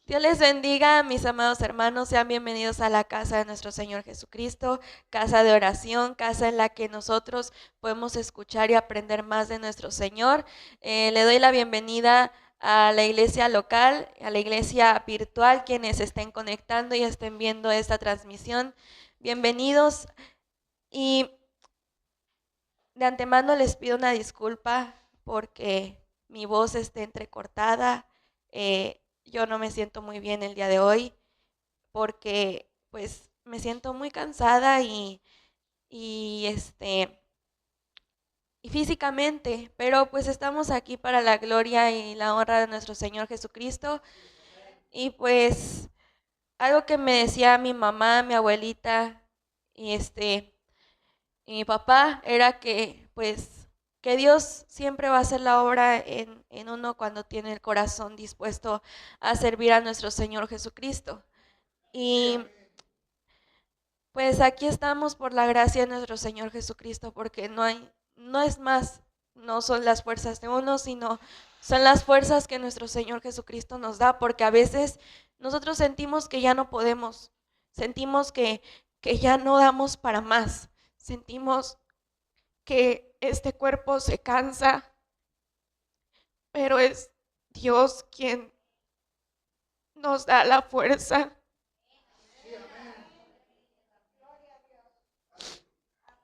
Dios les bendiga, mis amados hermanos, sean bienvenidos a la casa de nuestro Señor Jesucristo, casa de oración, casa en la que nosotros podemos escuchar y aprender más de nuestro Señor. Le doy la bienvenida a la iglesia local, a la iglesia virtual, quienes estén conectando y estén viendo esta transmisión. Bienvenidos y de antemano les pido una disculpa porque mi voz esté entrecortada. Yo no me siento muy bien el día de hoy porque pues me siento muy cansada y y físicamente, pero pues estamos aquí para la gloria y la honra de nuestro Señor Jesucristo. Y pues algo que me decía mi mamá, mi abuelita y y mi papá era que pues que Dios siempre va a hacer la obra en uno cuando tiene el corazón dispuesto a servir a nuestro Señor Jesucristo. Y pues aquí estamos por la gracia de nuestro Señor Jesucristo, porque no es más, no son las fuerzas de uno, sino son las fuerzas que nuestro Señor Jesucristo nos da, porque a veces nosotros sentimos que ya no podemos, sentimos que ya no damos para más, sentimos que este cuerpo se cansa, pero es Dios quien nos da la fuerza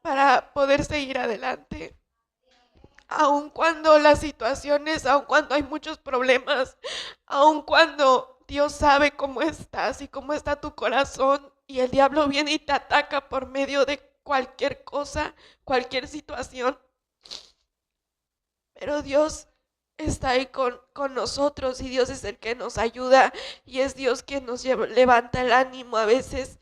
para poder seguir adelante. Aun cuando las situaciones, aun cuando hay muchos problemas, aun cuando Dios sabe cómo estás y cómo está tu corazón y el diablo viene y te ataca por medio de cualquier cosa, cualquier situación, pero Dios está ahí con nosotros y Dios es el que nos ayuda y es Dios quien nos levanta el ánimo a veces.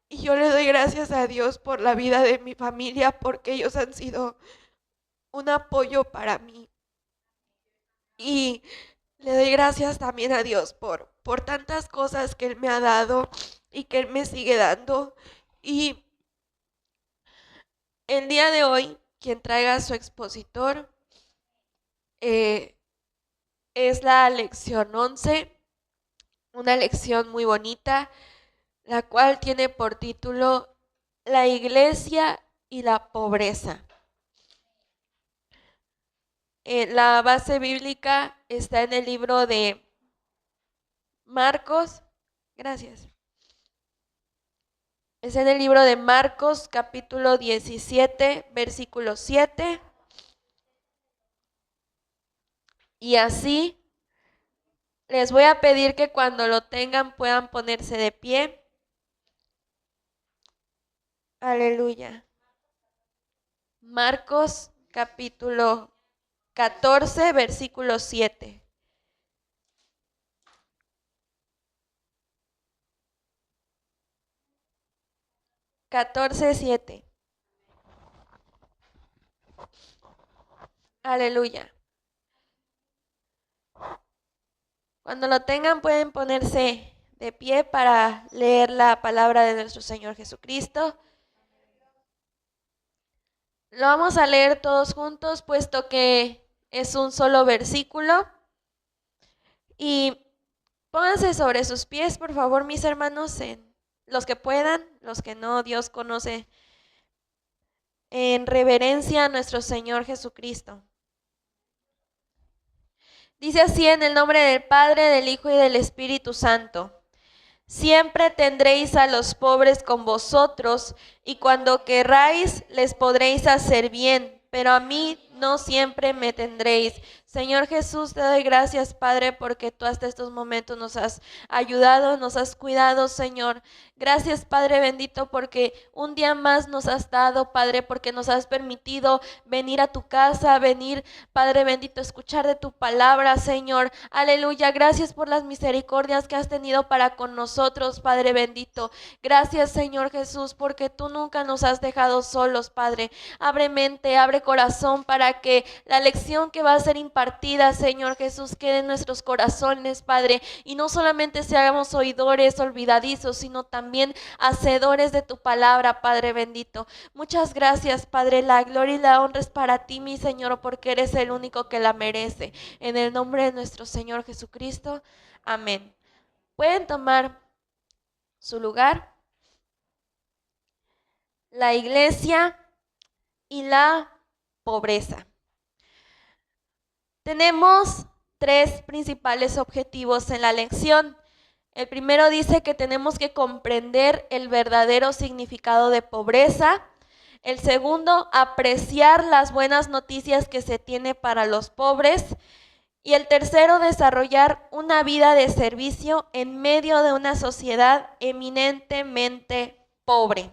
Y yo le doy gracias a Dios por la vida de mi familia porque ellos han sido un apoyo para mí. Y le doy gracias también a Dios por tantas cosas que Él me ha dado y que Él me sigue dando. Y el día de hoy, quien traiga a su expositor eh, es la lección 11, una lección muy bonita, la cual tiene por título La iglesia y la pobreza. La base bíblica está en el libro de Marcos. Gracias. Es en el libro de Marcos, capítulo 17, versículo 7. Y así les voy a pedir que cuando lo tengan puedan ponerse de pie. Aleluya. Marcos, capítulo 14, versículo 7. 14:7. Aleluya. Cuando lo tengan pueden ponerse de pie para leer la palabra de nuestro Señor Jesucristo. Lo vamos a leer todos juntos, puesto que es un solo versículo. Y pónganse sobre sus pies, por favor, mis hermanos, los que puedan, los que no, Dios conoce, en reverencia a nuestro Señor Jesucristo. Dice así en el nombre del Padre, del Hijo y del Espíritu Santo. Siempre tendréis a los pobres con vosotros, y cuando querráis les podréis hacer bien, pero a mí no siempre me tendréis. Señor Jesús, te doy gracias, Padre, porque tú hasta estos momentos nos has ayudado, nos has cuidado, Señor. Gracias, Padre bendito, porque un día más nos has dado, Padre, porque nos has permitido venir a tu casa, venir, Padre bendito, escuchar de tu palabra, Señor. Aleluya, gracias por las misericordias que has tenido para con nosotros, Padre bendito. Gracias, Señor Jesús, porque tú nunca nos has dejado solos, Padre. Abre mente, abre corazón para para que la lección que va a ser impartida, Señor Jesús, quede en nuestros corazones, Padre, y no solamente seamos oidores olvidadizos, sino también hacedores de tu palabra, Padre bendito. Muchas gracias, Padre. La gloria y la honra es para ti, mi Señor, porque eres el único que la merece. En el nombre de nuestro Señor Jesucristo. Amén. Pueden tomar su lugar. La iglesia y la pobreza. Tenemos tres principales objetivos en la lección. El primero dice que tenemos que comprender el verdadero significado de pobreza. El segundo, apreciar las buenas noticias que se tiene para los pobres. Y el tercero, desarrollar una vida de servicio en medio de una sociedad eminentemente pobre.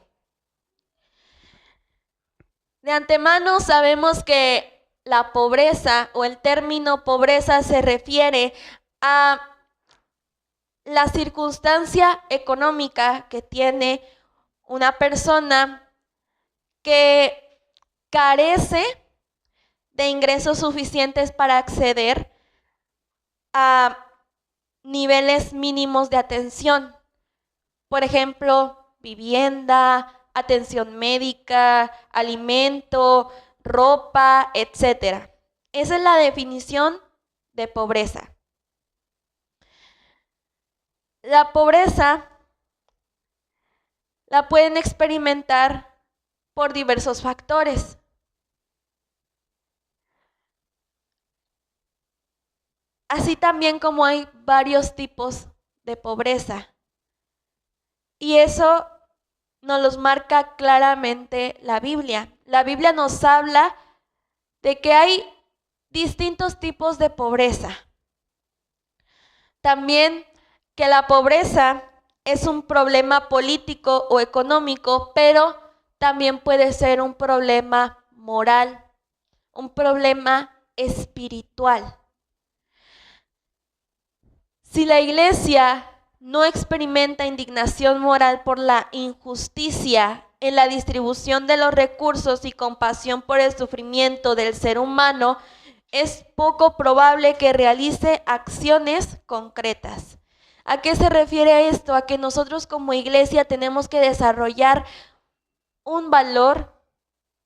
De antemano sabemos que la pobreza o el término pobreza se refiere a la circunstancia económica que tiene una persona que carece de ingresos suficientes para acceder a niveles mínimos de atención. Por ejemplo, vivienda, atención médica, alimento, ropa, etc. Esa es la definición de pobreza. La pobreza la pueden experimentar por diversos factores. Así también como hay varios tipos de pobreza. Y eso nos los marca claramente la Biblia. La Biblia nos habla de que hay distintos tipos de pobreza. También que la pobreza es un problema político o económico, pero también puede ser un problema moral, un problema espiritual. Si la iglesia no experimenta indignación moral por la injusticia en la distribución de los recursos y compasión por el sufrimiento del ser humano, es poco probable que realice acciones concretas. ¿A qué se refiere esto? A que nosotros como iglesia tenemos que desarrollar un valor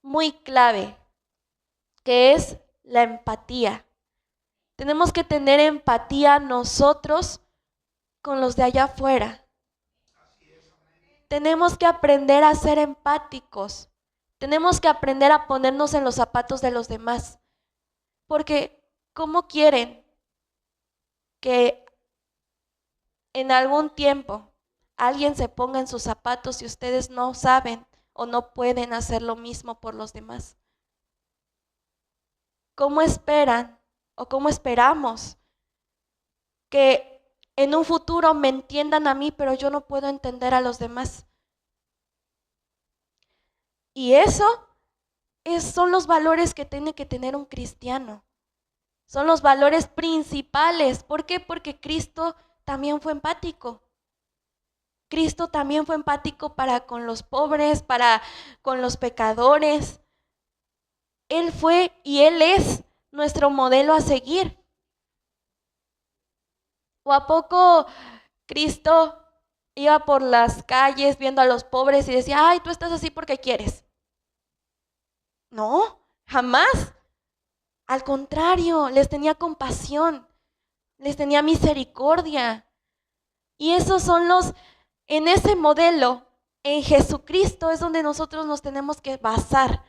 muy clave, que es la empatía. Tenemos que tener empatía nosotros con los de allá afuera. Tenemos que aprender a ser empáticos. Tenemos que aprender a ponernos en los zapatos de los demás. Porque, ¿cómo quieren que en algún tiempo alguien se ponga en sus zapatos si ustedes no saben o no pueden hacer lo mismo por los demás? ¿Cómo esperan o cómo esperamos que en un futuro me entiendan a mí, pero yo no puedo entender a los demás? Y son los valores que tiene que tener un cristiano. Son los valores principales. ¿Por qué? Porque Cristo también fue empático. Cristo también fue empático para con los pobres, para con los pecadores. Él fue y Él es nuestro modelo a seguir. ¿O a poco Cristo iba por las calles viendo a los pobres y decía, ay, tú estás así porque quieres? No, jamás. Al contrario, les tenía compasión, les tenía misericordia. Y esos son en ese modelo, en Jesucristo es donde nosotros nos tenemos que basar.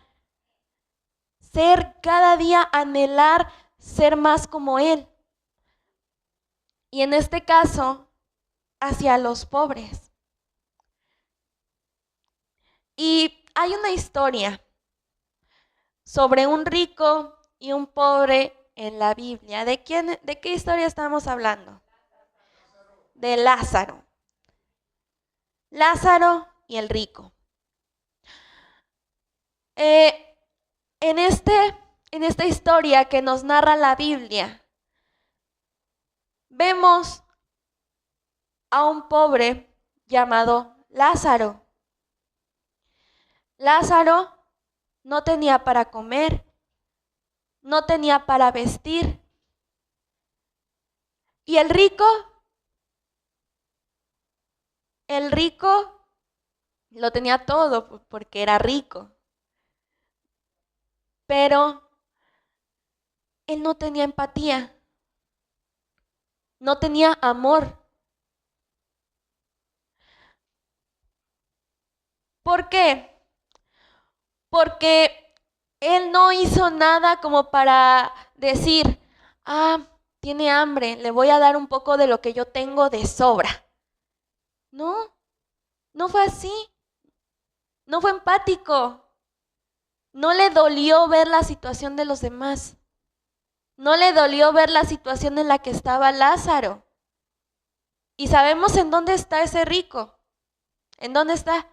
Ser cada día, anhelar ser más como Él. Y en este caso, hacia los pobres. Y hay una historia sobre un rico y un pobre en la Biblia. ¿De qué historia estamos hablando? De Lázaro. Lázaro y el rico. En esta historia que nos narra la Biblia, vemos a un pobre llamado Lázaro. Lázaro no tenía para comer no tenía para vestir. Y el rico lo tenía todo porque era rico. Pero él no tenía empatía, no tenía amor. ¿Por qué? Porque él no hizo nada como para decir, tiene hambre, le voy a dar un poco de lo que yo tengo de sobra. No, no fue así. No fue empático. No le dolió ver la situación de los demás. No le dolió ver la situación en la que estaba Lázaro. Y sabemos en dónde está ese rico. ¿En dónde está?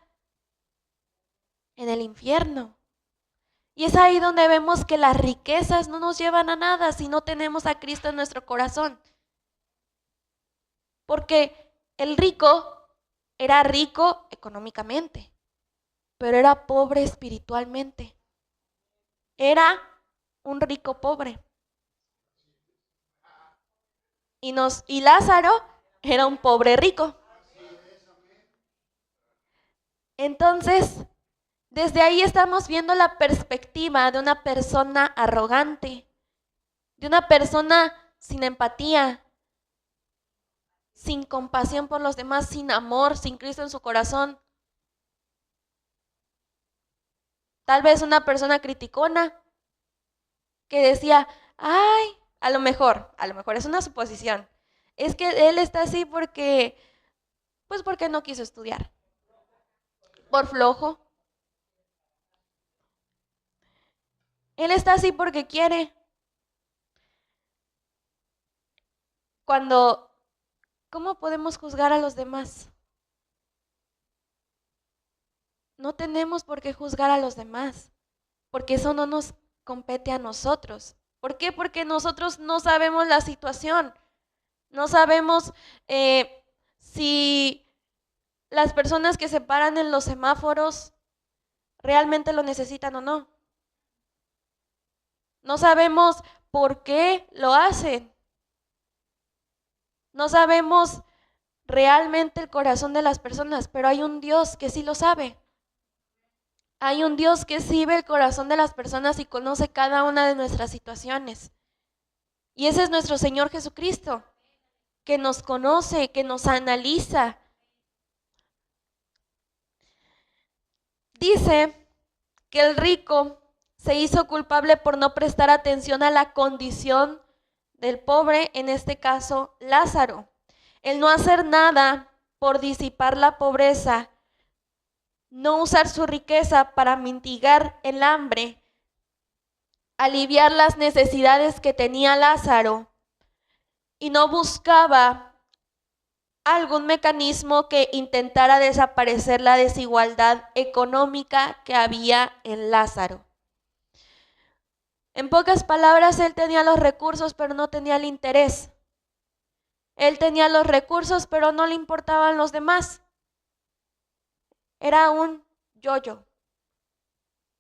En el infierno. Y es ahí donde vemos que las riquezas no nos llevan a nada si no tenemos a Cristo en nuestro corazón. Porque el rico era rico económicamente, pero era pobre espiritualmente. Era un rico pobre. Y Lázaro era un pobre rico. Entonces, desde ahí estamos viendo la perspectiva de una persona arrogante, de una persona sin empatía, sin compasión por los demás, sin amor, sin Cristo en su corazón. Tal vez una persona criticona que decía, a lo mejor es una suposición. Es que él está así porque no quiso estudiar. Por flojo. Él está así porque quiere. ¿Cómo podemos juzgar a los demás? No tenemos por qué juzgar a los demás, porque eso no nos compete a nosotros. ¿Por qué? Porque nosotros no sabemos la situación. No sabemos si las personas que se paran en los semáforos realmente lo necesitan o no. No sabemos por qué lo hacen. No sabemos realmente el corazón de las personas, pero hay un Dios que sí lo sabe. Hay un Dios que sí ve el corazón de las personas y conoce cada una de nuestras situaciones. Y ese es nuestro Señor Jesucristo, que nos conoce, que nos analiza. Dice que el rico se hizo culpable por no prestar atención a la condición del pobre, en este caso Lázaro. El no hacer nada por disipar la pobreza, no usar su riqueza para mitigar el hambre, aliviar las necesidades que tenía Lázaro, y no buscaba algún mecanismo que intentara desaparecer la desigualdad económica que había en Lázaro. En pocas palabras, él tenía los recursos, pero no tenía el interés. Él tenía los recursos, pero no le importaban los demás. Era un yo-yo.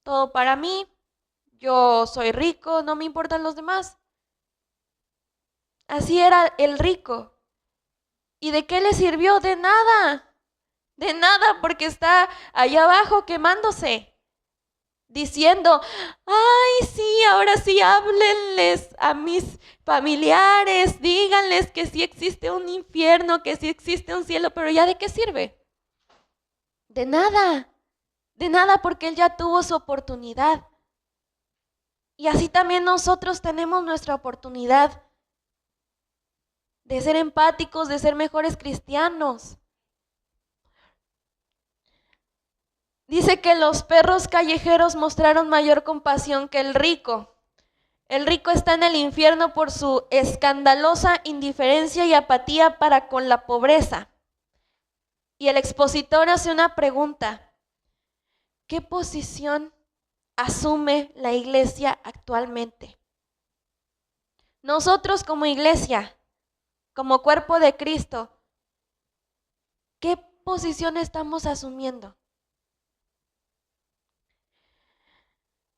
Todo para mí, yo soy rico, no me importan los demás. Así era el rico. ¿Y de qué le sirvió? De nada. De nada, porque está allá abajo quemándose. Diciendo, sí, ahora sí, háblenles a mis familiares, díganles que sí existe un infierno, que sí existe un cielo, pero ¿ya de qué sirve? De nada porque él ya tuvo su oportunidad. Y así también nosotros tenemos nuestra oportunidad de ser empáticos, de ser mejores cristianos. Dice que los perros callejeros mostraron mayor compasión que el rico. El rico está en el infierno por su escandalosa indiferencia y apatía para con la pobreza. Y el expositor hace una pregunta. ¿Qué posición asume la iglesia actualmente? Nosotros como iglesia, como cuerpo de Cristo, ¿qué posición estamos asumiendo?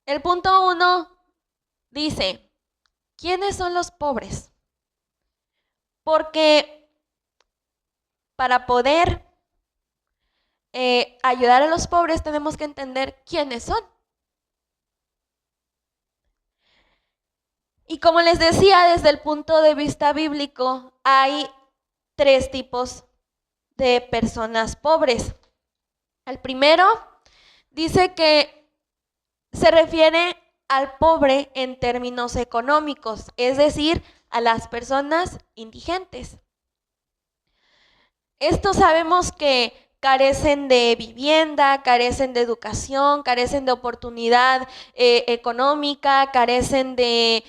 El punto 1 dice, ¿quiénes son los pobres? Porque para poder ayudar a los pobres tenemos que entender quiénes son. Y como les decía, desde el punto de vista bíblico, hay 3 tipos de personas pobres. El primero dice que se refiere al pobre en términos económicos, es decir, a las personas indigentes. Estos sabemos que carecen de vivienda, carecen de educación, carecen de oportunidad económica, carecen de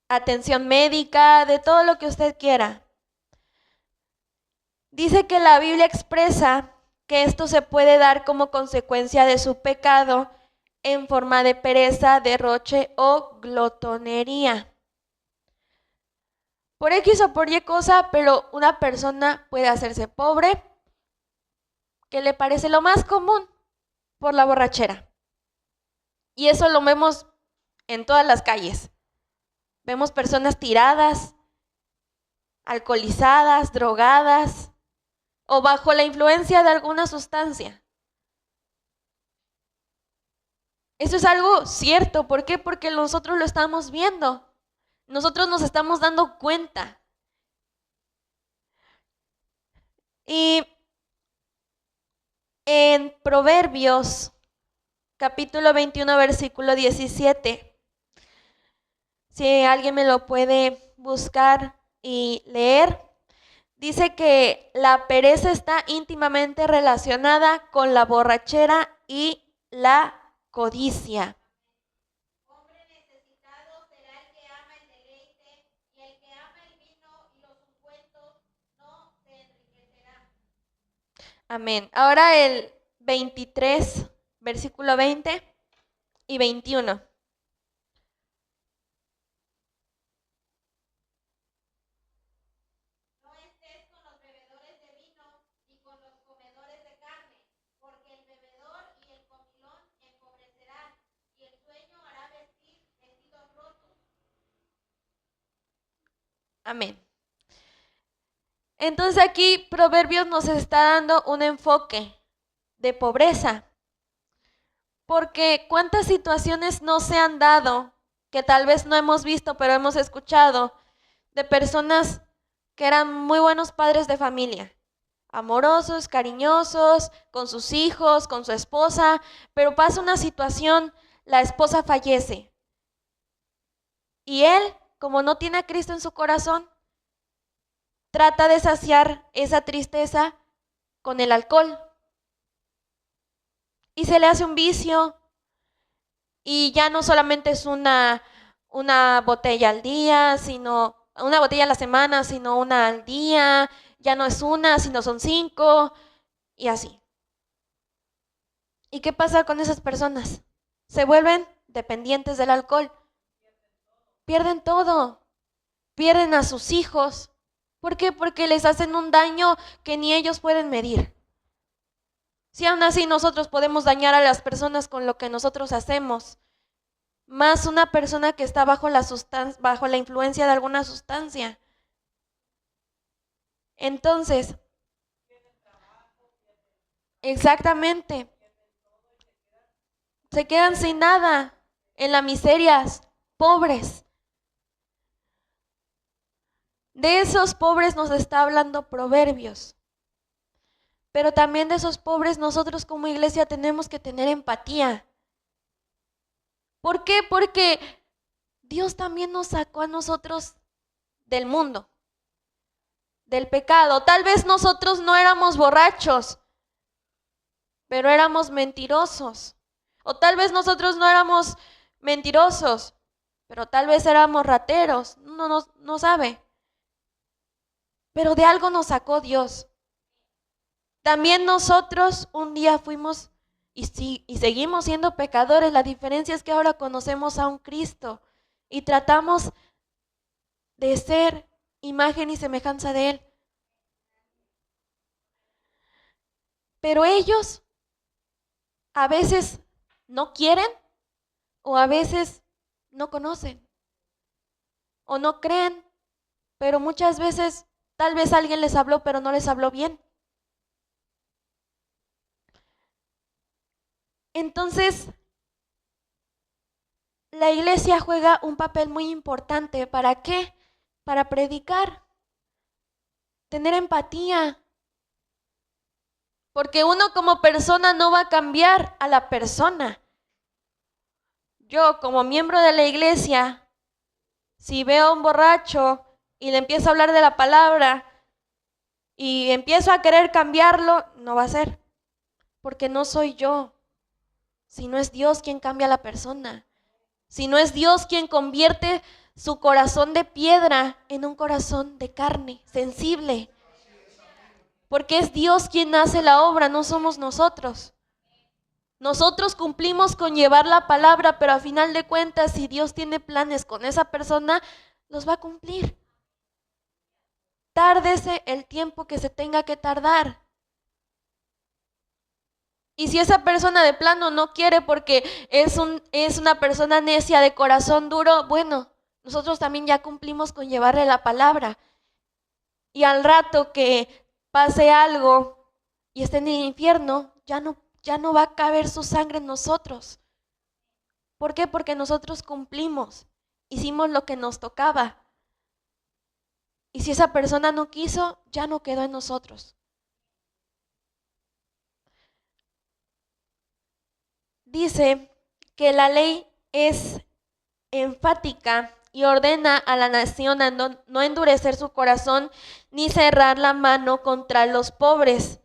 atención médica, de todo lo que usted quiera. Dice que la Biblia expresa que esto se puede dar como consecuencia de su pecado en forma de pereza, derroche o glotonería. Por X o por Y cosa, pero una persona puede hacerse pobre, que le parece lo más común, por la borrachera. Y eso lo vemos en todas las calles. Vemos personas tiradas, alcoholizadas, drogadas o bajo la influencia de alguna sustancia. Eso es algo cierto. ¿Por qué? Porque nosotros lo estamos viendo. Nosotros nos estamos dando cuenta. Y en Proverbios, capítulo 21, versículo 17, si alguien me lo puede buscar y leer, dice que la pereza está íntimamente relacionada con la borrachera y la codicia. Hombre necesitado será el que ama el deleite, y el que ama el vino y los ungüentos no se enriquecerá. Amén. Ahora el 23, versículo 20 y 21. No estés con los bebedores de vino ni con los comedores de carne, porque el bebedor y el comilón empobrecerán, y el sueño hará vestir vestidos rotos. Amén. Entonces aquí Proverbios nos está dando un enfoque de pobreza. Porque cuántas situaciones no se han dado, que tal vez no hemos visto, pero hemos escuchado, de personas que eran muy buenos padres de familia, amorosos, cariñosos, con sus hijos, con su esposa, pero pasa una situación, la esposa fallece. Y él, como no tiene a Cristo en su corazón, trata de saciar esa tristeza con el alcohol. Y se le hace un vicio. Y ya no solamente es una botella al día, sino una botella a la semana, sino una al día. Ya no es una, sino son 5 y así. ¿Y qué pasa con esas personas? Se vuelven dependientes del alcohol. Pierden todo. Pierden a sus hijos. ¿Por qué? Porque les hacen un daño que ni ellos pueden medir. Si aún así nosotros podemos dañar a las personas con lo que nosotros hacemos, más una persona que está bajo bajo la influencia de alguna sustancia. Entonces, exactamente, se quedan sin nada, en la miseria, pobres. De esos pobres nos está hablando Proverbios. Pero también de esos pobres nosotros como iglesia tenemos que tener empatía. ¿Por qué? Porque Dios también nos sacó a nosotros del mundo, del pecado. Tal vez nosotros no éramos borrachos, pero éramos mentirosos. O tal vez nosotros no éramos mentirosos, pero tal vez éramos rateros. No sabe. Pero de algo nos sacó Dios. También nosotros un día fuimos y seguimos siendo pecadores. La diferencia es que ahora conocemos a un Cristo y tratamos de ser imagen y semejanza de Él. Pero ellos a veces no quieren o a veces no conocen o no creen, pero muchas veces tal vez alguien les habló, pero no les habló bien. Entonces, la iglesia juega un papel muy importante. ¿Para qué? Para predicar, tener empatía. Porque uno como persona no va a cambiar a la persona. Yo como miembro de la iglesia, si veo a un borracho y le empiezo a hablar de la palabra y empiezo a querer cambiarlo, no va a ser. Porque no soy yo, si no es Dios quien cambia a la persona. Si no es Dios quien convierte su corazón de piedra en un corazón de carne, sensible. Porque es Dios quien hace la obra, no somos nosotros. Nosotros cumplimos con llevar la palabra, pero a final de cuentas, si Dios tiene planes con esa persona, los va a cumplir. Tárdese el tiempo que se tenga que tardar. Y si esa persona de plano no quiere porque es una persona necia de corazón duro, bueno, nosotros también ya cumplimos con llevarle la palabra. Y al rato que pase algo y esté en el infierno, ya no va a caber su sangre en nosotros. ¿Por qué? Porque nosotros cumplimos, hicimos lo que nos tocaba. Y si esa persona no quiso, ya no quedó en nosotros. Dice que la ley es enfática y ordena a la nación a no endurecer su corazón ni cerrar la mano contra los pobres.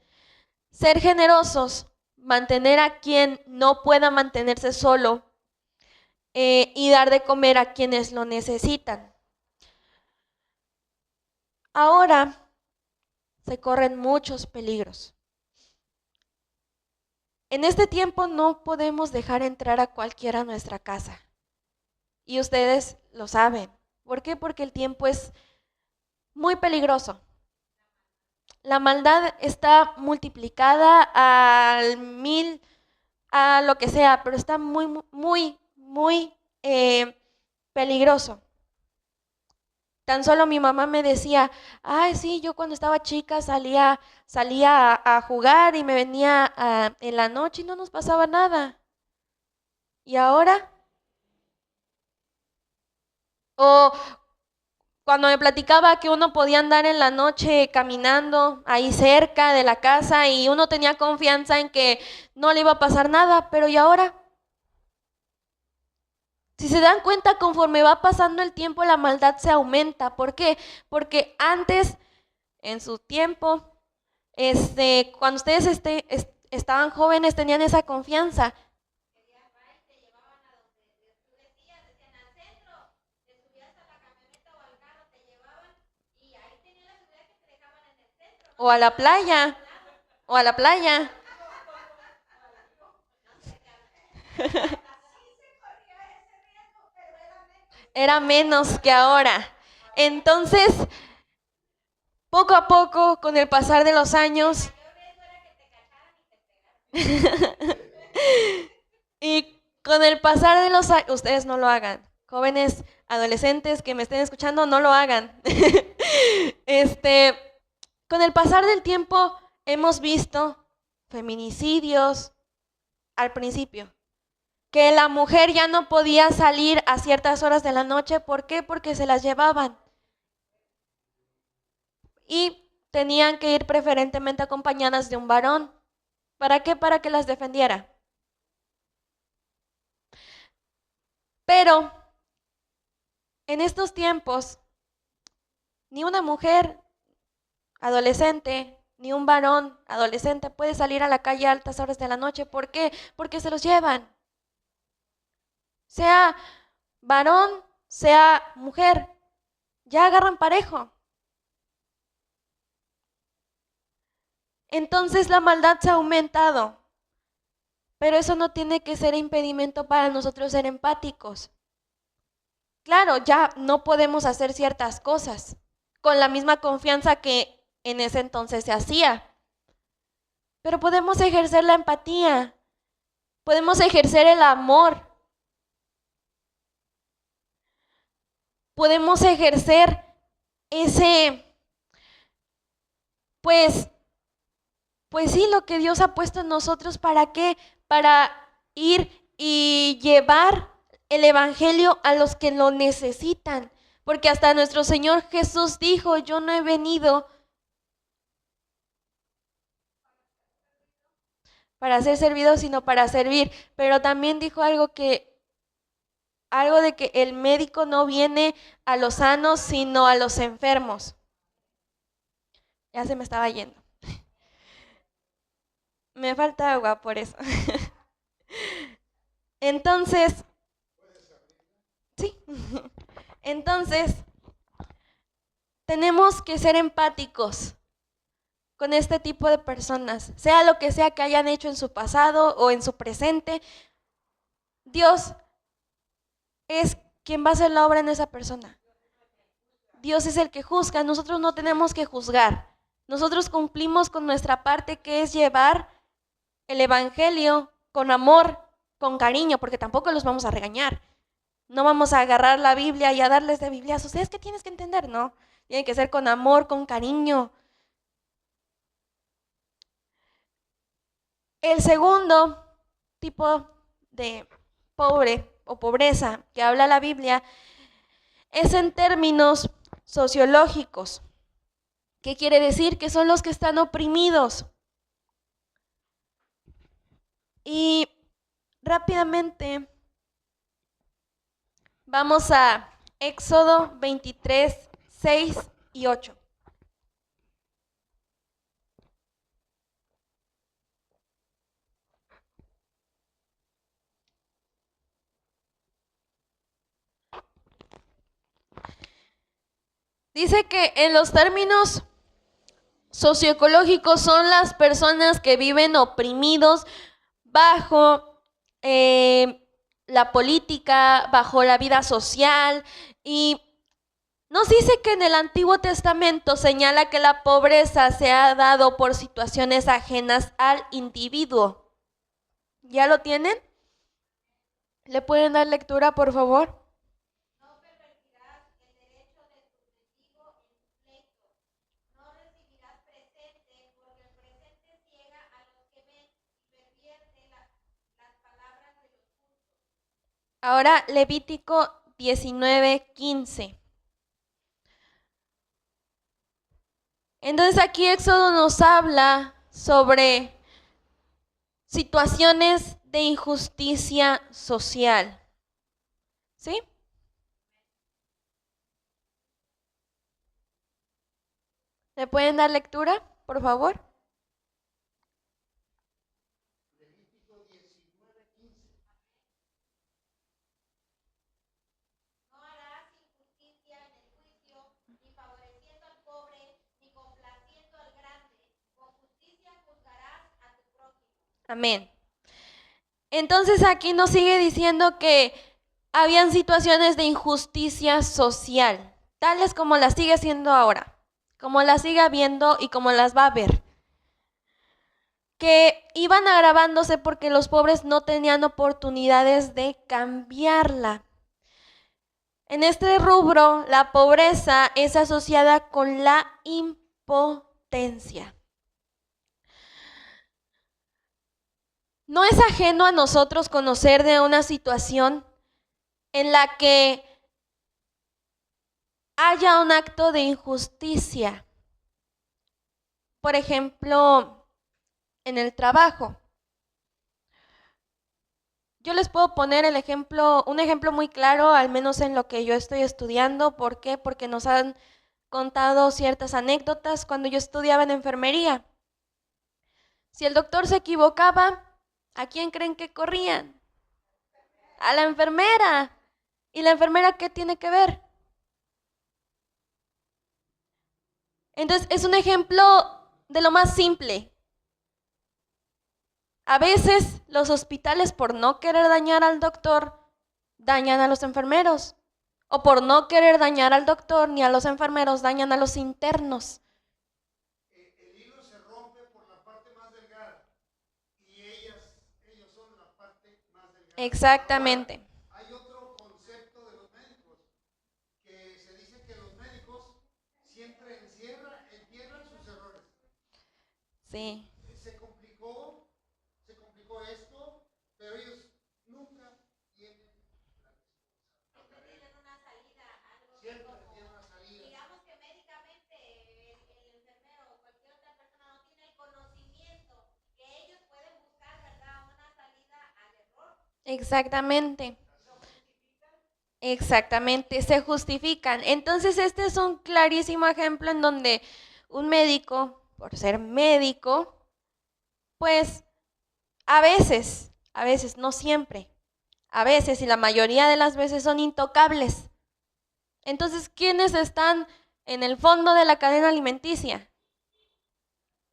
Ser generosos, mantener a quien no pueda mantenerse solo y dar de comer a quienes lo necesitan. Ahora se corren muchos peligros. En este tiempo no podemos dejar entrar a cualquiera a nuestra casa. Y ustedes lo saben. ¿Por qué? Porque el tiempo es muy peligroso. La maldad está multiplicada al 1000, a lo que sea, pero está muy peligroso. Tan solo mi mamá me decía, ay, sí, yo cuando estaba chica salía a jugar y me venía en la noche y no nos pasaba nada. ¿Y ahora? O cuando me platicaba que uno podía andar en la noche caminando ahí cerca de la casa y uno tenía confianza en que no le iba a pasar nada, pero ¿y ahora? Si se dan cuenta, conforme va pasando el tiempo, la maldad se aumenta. ¿Por qué? Porque antes, en su tiempo, cuando ustedes estaban jóvenes, tenían esa confianza. O a la playa, o a la playa. Era menos que ahora. Entonces, poco a poco, con el pasar de los años, y con el pasar de los años, ustedes no lo hagan. Jóvenes, adolescentes que me estén escuchando, no lo hagan. Con el pasar del tiempo hemos visto feminicidios al principio. Que la mujer ya no podía salir a ciertas horas de la noche. ¿Por qué? Porque se las llevaban. Y tenían que ir preferentemente acompañadas de un varón. ¿Para qué? Para que las defendiera. Pero en estos tiempos, ni una mujer adolescente, ni un varón adolescente puede salir a la calle a altas horas de la noche. ¿Por qué? Porque se los llevan. Sea varón, sea mujer, ya agarran parejo. Entonces la maldad se ha aumentado, pero eso no tiene que ser impedimento para nosotros ser empáticos. Claro, ya no podemos hacer ciertas cosas con la misma confianza que en ese entonces se hacía, pero podemos ejercer la empatía, podemos ejercer el amor. podemos ejercer ese, pues sí, lo que Dios ha puesto en nosotros. ¿Para qué? Para ir y llevar el evangelio a los que lo necesitan. Porque hasta nuestro Señor Jesús dijo: yo no he venido para ser servido, sino para servir. Pero también dijo algo de que el médico no viene a los sanos, sino a los enfermos. Ya se me estaba yendo. Me falta agua por eso. Entonces, sí. Entonces, tenemos que ser empáticos con este tipo de personas, sea lo que sea que hayan hecho en su pasado o en su presente. Dios es quien va a hacer la obra en esa persona. Dios es el que juzga, nosotros no tenemos que juzgar. Nosotros cumplimos con nuestra parte, que es llevar el evangelio con amor, con cariño, porque tampoco los vamos a regañar. No vamos a agarrar la Biblia y a darles de bibliazos. ¿Es que tienes que entender? No, tiene que ser con amor, con cariño. El segundo tipo de pobre o pobreza que habla la Biblia es en términos sociológicos. ¿Qué quiere decir? Que son los que están oprimidos. Y rápidamente vamos a Éxodo 23, 6 y 8. Dice que en los términos socioecológicos son las personas que viven oprimidos bajo la política, bajo la vida social. Y nos dice que en el Antiguo Testamento señala que la pobreza se ha dado por situaciones ajenas al individuo. ¿Ya lo tienen? ¿Le pueden dar lectura, por favor? No pervertirás el derecho de tu testigo en tu pleito. No recibirás presente, porque el presente ciega a los que ven y pervierte las palabras de los justos. Ahora Levítico 19, 15. Entonces aquí Éxodo nos habla sobre situaciones de injusticia social. ¿Sí? ¿Le pueden dar lectura, por favor? No harás injusticia en el juicio, ni favoreciendo al pobre, ni complaciendo al grande. Con justicia juzgarás a tu prójimo. Amén. Entonces aquí nos sigue diciendo que habían situaciones de injusticia social, tales como las sigue siendo ahora, como las sigue viendo y como las va a ver, que iban agravándose porque los pobres no tenían oportunidades de cambiarla. En este rubro, la pobreza es asociada con la impotencia. No es ajeno a nosotros conocer de una situación en la que haya un acto de injusticia. Por ejemplo, en el trabajo. Yo les puedo poner un ejemplo muy claro, al menos en lo que yo estoy estudiando. ¿Por qué? Porque nos han contado ciertas anécdotas cuando yo estudiaba en enfermería. Si el doctor se equivocaba, ¿a quién creen que corrían? A la enfermera. ¿Y la enfermera qué tiene que ver? Entonces, es un ejemplo de lo más simple. A veces los hospitales, por no querer dañar al doctor, dañan a los enfermeros. O por no querer dañar al doctor ni a los enfermeros, dañan a los internos. El hilo se rompe por la parte más delgada y ellos son la parte más delgada. Exactamente. Ahora, hay otro concepto de los médicos que siempre entierran sus errores. Sí. Se complicó esto, pero ellos nunca tienen la respuesta. Siempre tienen una salida, algo Siempre como, tienen una salida. digamos que médicamente el enfermero o cualquier otra persona no tiene el conocimiento que ellos pueden buscar, ¿verdad? Una salida al error. Exactamente. Exactamente, se justifican. Entonces, este es un clarísimo ejemplo en donde un médico, por ser médico, pues a veces, no siempre, a veces y la mayoría de las veces son intocables. Entonces, ¿quiénes están en el fondo de la cadena alimenticia?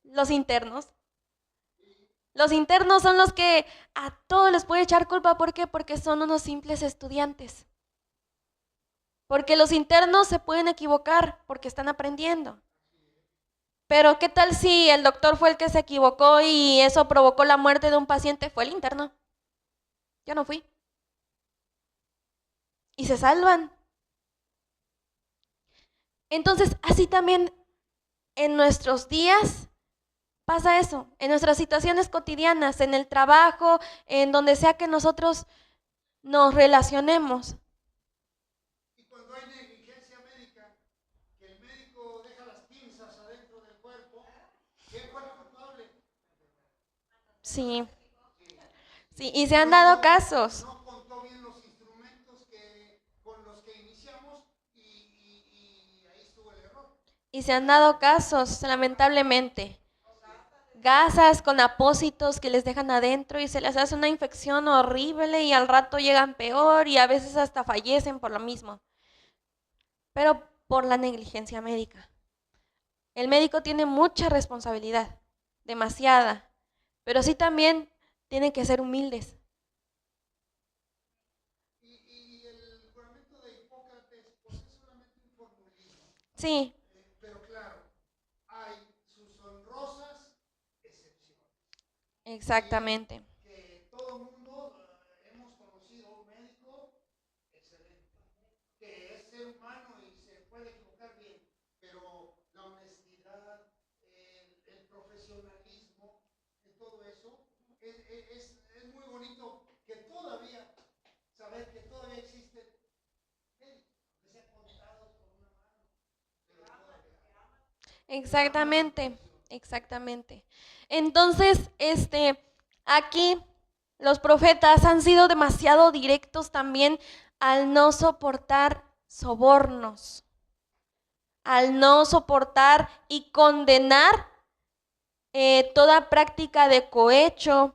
Los internos. Los internos son los que a todos les puede echar culpa. ¿Por qué? Porque son unos simples estudiantes. Porque los internos se pueden equivocar porque están aprendiendo. Pero ¿qué tal si el doctor fue el que se equivocó y eso provocó la muerte de un paciente? Fue el interno. Yo no fui. Y se salvan. Entonces, así también en nuestros días pasa eso, en nuestras situaciones cotidianas, en el trabajo, en donde sea que nosotros nos relacionemos. Y cuando hay negligencia médica, que el médico deja las pinzas adentro del cuerpo, ¿quién fue el culpable? Sí. Sí, y se han dado casos. No contó bien los instrumentos con los que iniciamos y ahí estuvo el error. Y se han dado casos, lamentablemente. Gasas con apósitos que les dejan adentro y se les hace una infección horrible y al rato llegan peor y a veces hasta fallecen por lo mismo. Pero por la negligencia médica. El médico tiene mucha responsabilidad, demasiada, pero sí también tienen que ser humildes. Y el juramento de Hipócrates, pues es solamente un formulismo. Sí. Pero claro, hay sus honrosas excepciones. Exactamente. Que todo el mundo hemos conocido un médico excelente, que es ser humano y se puede equivocar bien, pero la honestidad, el profesionalismo, todo eso, es muy bonito que todavía, saber que todavía existen médicos, que sean contados con una mano, pero todavía hay. Exactamente, exactamente. Entonces, aquí los profetas han sido demasiado directos también al no soportar sobornos, al no soportar y condenar toda práctica de cohecho,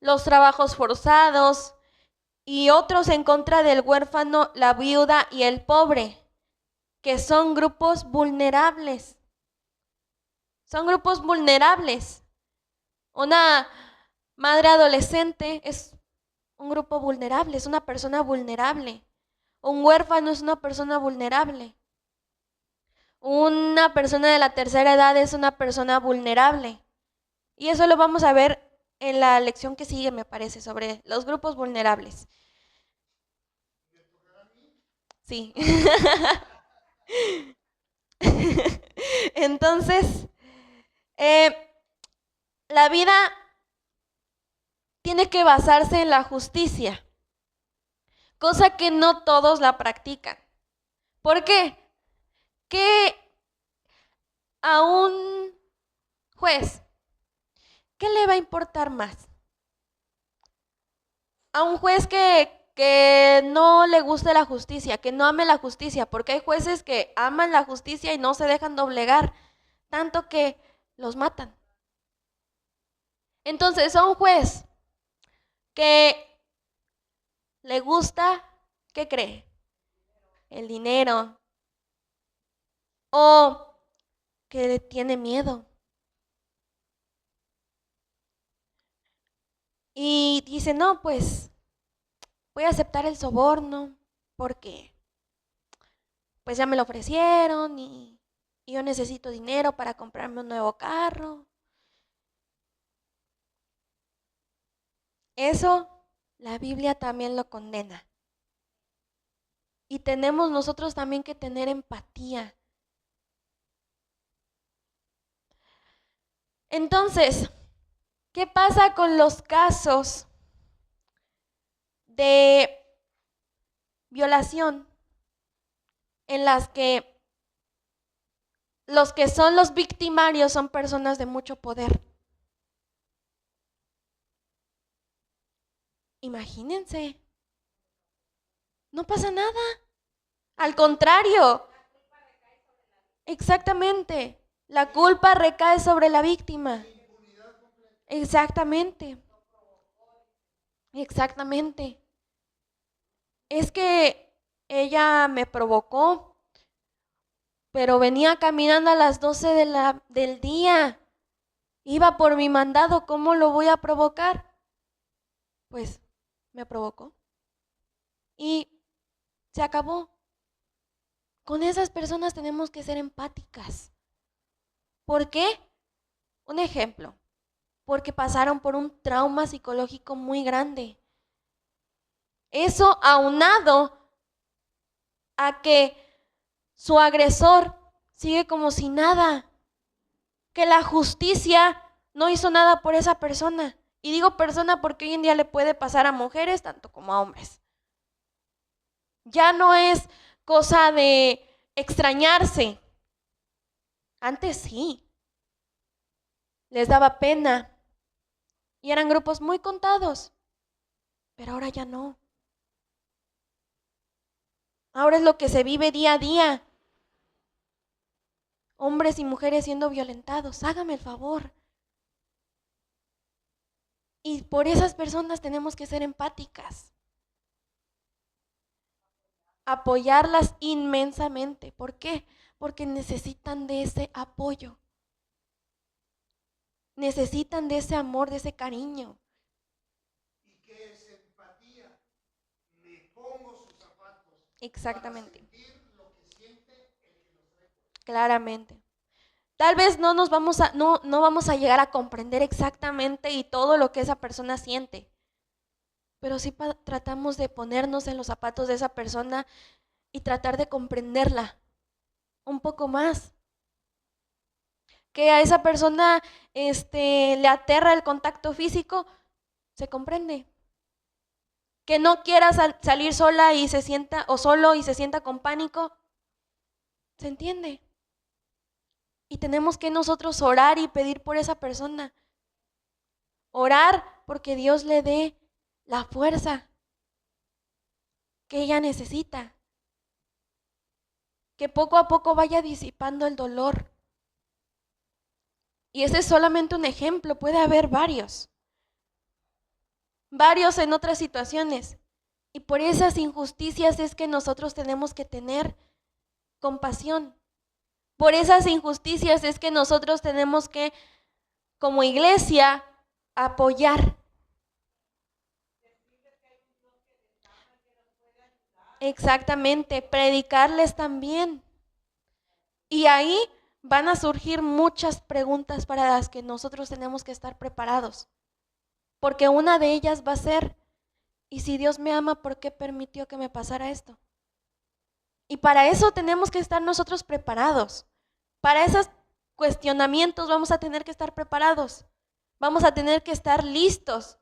los trabajos forzados y otros en contra del huérfano, la viuda y el pobre, que son grupos vulnerables. Son grupos vulnerables. Una madre adolescente es un grupo vulnerable, es una persona vulnerable. Un huérfano es una persona vulnerable. Una persona de la tercera edad es una persona vulnerable. Y eso lo vamos a ver en la lección que sigue, me parece, sobre los grupos vulnerables. Sí. Entonces, la vida tiene que basarse en la justicia, cosa que no todos la practican. ¿Por qué? Que a un juez, ¿qué le va a importar más? A un juez que no le guste la justicia, que no ame la justicia, porque hay jueces que aman la justicia y no se dejan doblegar, tanto que los matan. Entonces, a un juez que le gusta, ¿qué cree? El dinero. O que le tiene miedo. Y dice, no, pues voy a aceptar el soborno porque pues ya me lo ofrecieron y yo necesito dinero para comprarme un nuevo carro. Eso la Biblia también lo condena. Y tenemos nosotros también que tener empatía Entonces, ¿qué pasa con los casos de violación en las que los que son los victimarios son personas de mucho poder? Imagínense, no pasa nada. Al contrario, exactamente, la culpa recae sobre la víctima. Exactamente, exactamente. Es que ella me provocó, pero venía caminando a las 12 del día. Iba por mi mandado, ¿cómo lo voy a provocar? Pues me provocó. Y se acabó. Con esas personas tenemos que ser empáticas. ¿Por qué? Un ejemplo. Porque pasaron por un trauma psicológico muy grande. Eso aunado a que su agresor sigue como si nada. Que la justicia no hizo nada por esa persona. Y digo persona porque hoy en día le puede pasar a mujeres tanto como a hombres. Ya no es cosa de extrañarse. Antes sí. Les daba pena. Y eran grupos muy contados. Pero ahora ya no. Ahora es lo que se vive día a día. Hombres y mujeres siendo violentados. Hágame el favor. Y por esas personas tenemos que ser empáticas. Apoyarlas inmensamente. ¿Por qué? Porque necesitan de ese apoyo. Necesitan de ese amor, de ese cariño. ¿Y qué es empatía? Me pongo sus zapatos. Exactamente. Para sentir lo que siente el que los trae. Claramente. Tal vez no vamos a llegar a comprender exactamente y todo lo que esa persona siente. Pero sí tratamos de ponernos en los zapatos de esa persona y tratar de comprenderla un poco más. Que a esa persona le aterra el contacto físico, se comprende. Que no quiera salir sola y se sienta, o solo y se sienta con pánico, se entiende. Y tenemos que nosotros orar y pedir por esa persona. Orar porque Dios le dé la fuerza que ella necesita. Que poco a poco vaya disipando el dolor. Y ese es solamente un ejemplo, puede haber varios. Varios en otras situaciones. Y por esas injusticias es que nosotros tenemos que tener compasión. Por esas injusticias es que nosotros tenemos que, como iglesia, apoyar. Exactamente, predicarles también. Y ahí van a surgir muchas preguntas para las que nosotros tenemos que estar preparados. Porque una de ellas va a ser, ¿y si Dios me ama, por qué permitió que me pasara esto? Y para eso tenemos que estar nosotros preparados. Para esos cuestionamientos vamos a tener que estar preparados. Vamos a tener que estar listos.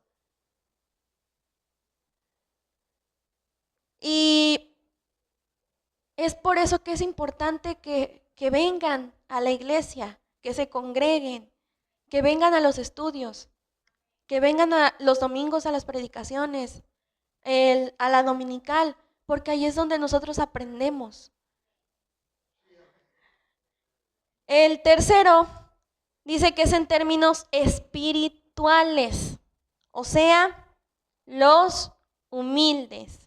Y es por eso que es importante que vengan a la iglesia, que se congreguen, que vengan a los estudios, que vengan a los domingos a las predicaciones, a la dominical, porque ahí es donde nosotros aprendemos. El tercero dice que es en términos espirituales, o sea, los humildes.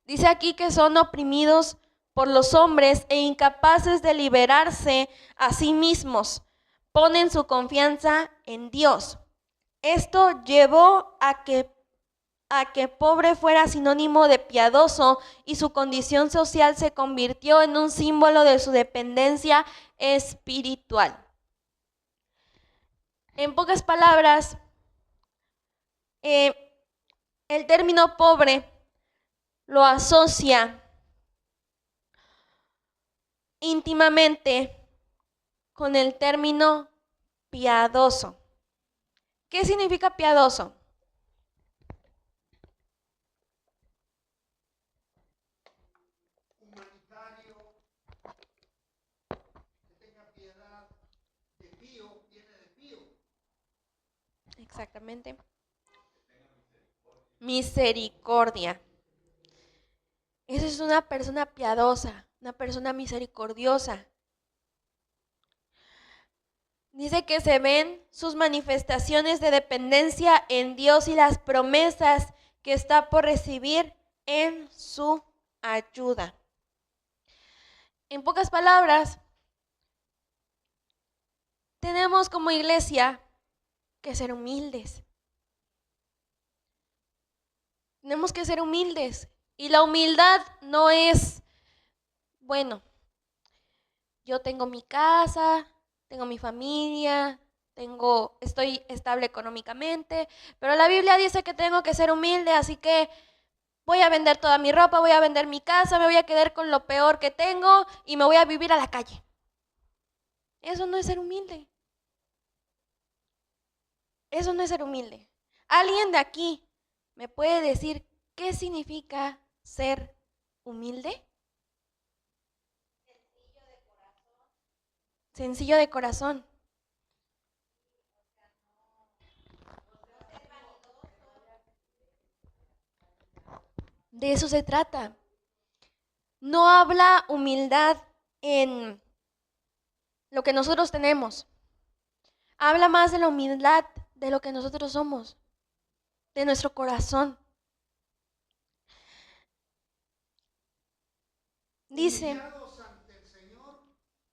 Dice aquí que son oprimidos por los hombres e incapaces de liberarse a sí mismos. Ponen su confianza en Dios. Esto llevó a que pobre fuera sinónimo de piadoso y su condición social se convirtió en un símbolo de su dependencia espiritual. En pocas palabras, el término pobre lo asocia íntimamente con el término piadoso. ¿Qué significa piadoso? Humanitario, que tenga piedad, de pío, viene de pío. Exactamente. Misericordia. Esa es una persona piadosa, una persona misericordiosa. Dice que se ven sus manifestaciones de dependencia en Dios y las promesas que está por recibir en su ayuda. En pocas palabras, tenemos como iglesia que ser humildes. Tenemos que ser humildes. Y la humildad no es, bueno, yo tengo mi casa, tengo mi familia, estoy estable económicamente, pero la Biblia dice que tengo que ser humilde, así que voy a vender toda mi ropa, voy a vender mi casa, me voy a quedar con lo peor que tengo y me voy a vivir a la calle. Eso no es ser humilde. Eso no es ser humilde. ¿Alguien de aquí me puede decir qué significa ser humilde? Sencillo de corazón. De eso se trata. No habla humildad en lo que nosotros tenemos. Habla más de la humildad de lo que nosotros somos, de nuestro corazón. Dice, Humillados ante el Señor,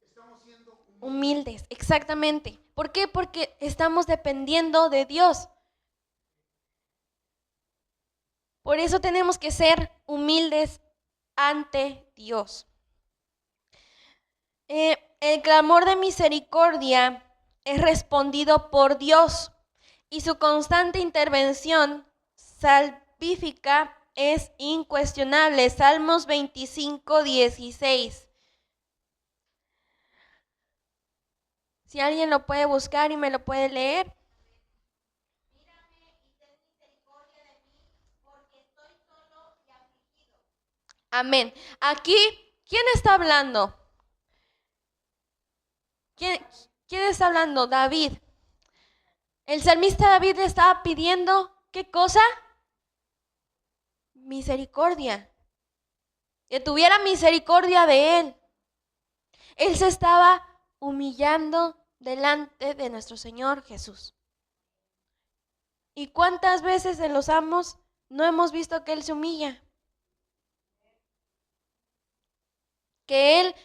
estamos siendo humildes, exactamente. ¿Por qué? Porque estamos dependiendo de Dios. Por eso tenemos que ser humildes ante Dios. El clamor de misericordia es respondido por Dios y su constante intervención salvífica es incuestionable. Salmos 25:16. Si alguien lo puede buscar y me lo puede leer. Mírame y ten misericordia de mí, porque estoy solo y afligido. Amén. Aquí, ¿quién está hablando? ¿Quién está hablando? David. El salmista David le estaba pidiendo, ¿qué cosa? Misericordia. Que tuviera misericordia de él. Él se estaba humillando delante de nuestro Señor Jesús. ¿Y cuántas veces en los salmos no hemos visto que Él se humilla? Que Él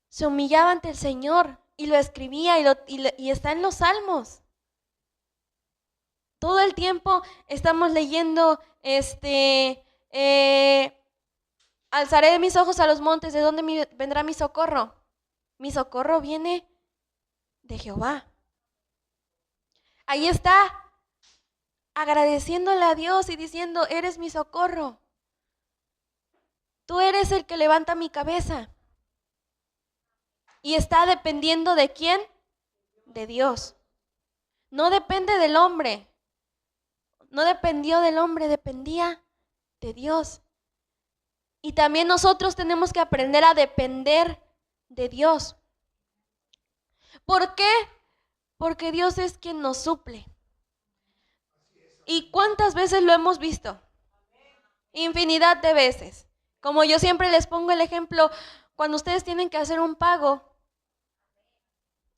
se humillaba ante el Señor y lo escribía y está en los salmos. Todo el tiempo estamos leyendo, alzaré mis ojos a los montes, ¿de dónde vendrá mi socorro? Mi socorro viene de Jehová. Ahí está, agradeciéndole a Dios y diciendo, eres mi socorro. Tú eres el que levanta mi cabeza. Y está dependiendo de quién? De Dios. No depende del hombre. No dependió del hombre, dependía de Dios. Y también nosotros tenemos que aprender a depender de Dios. ¿Por qué? Porque Dios es quien nos suple. ¿Y cuántas veces lo hemos visto? Infinidad de veces. Como yo siempre les pongo el ejemplo, cuando ustedes tienen que hacer un pago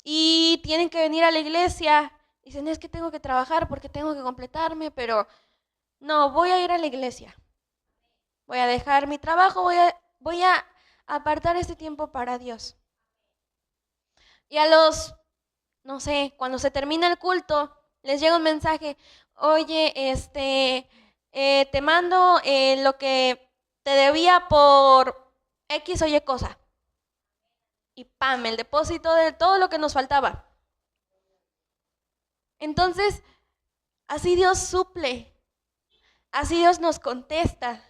y tienen que venir a la iglesia, dicen, es que tengo que trabajar porque tengo que completarme, pero no, voy a ir a la iglesia. Voy a dejar mi trabajo, voy a apartar este tiempo para Dios. Y no sé, cuando se termina el culto, les llega un mensaje, oye, te mando lo que te debía por X o Y cosa. Y ¡pam! El depósito de todo lo que nos faltaba. Entonces, así Dios suple, así Dios nos contesta.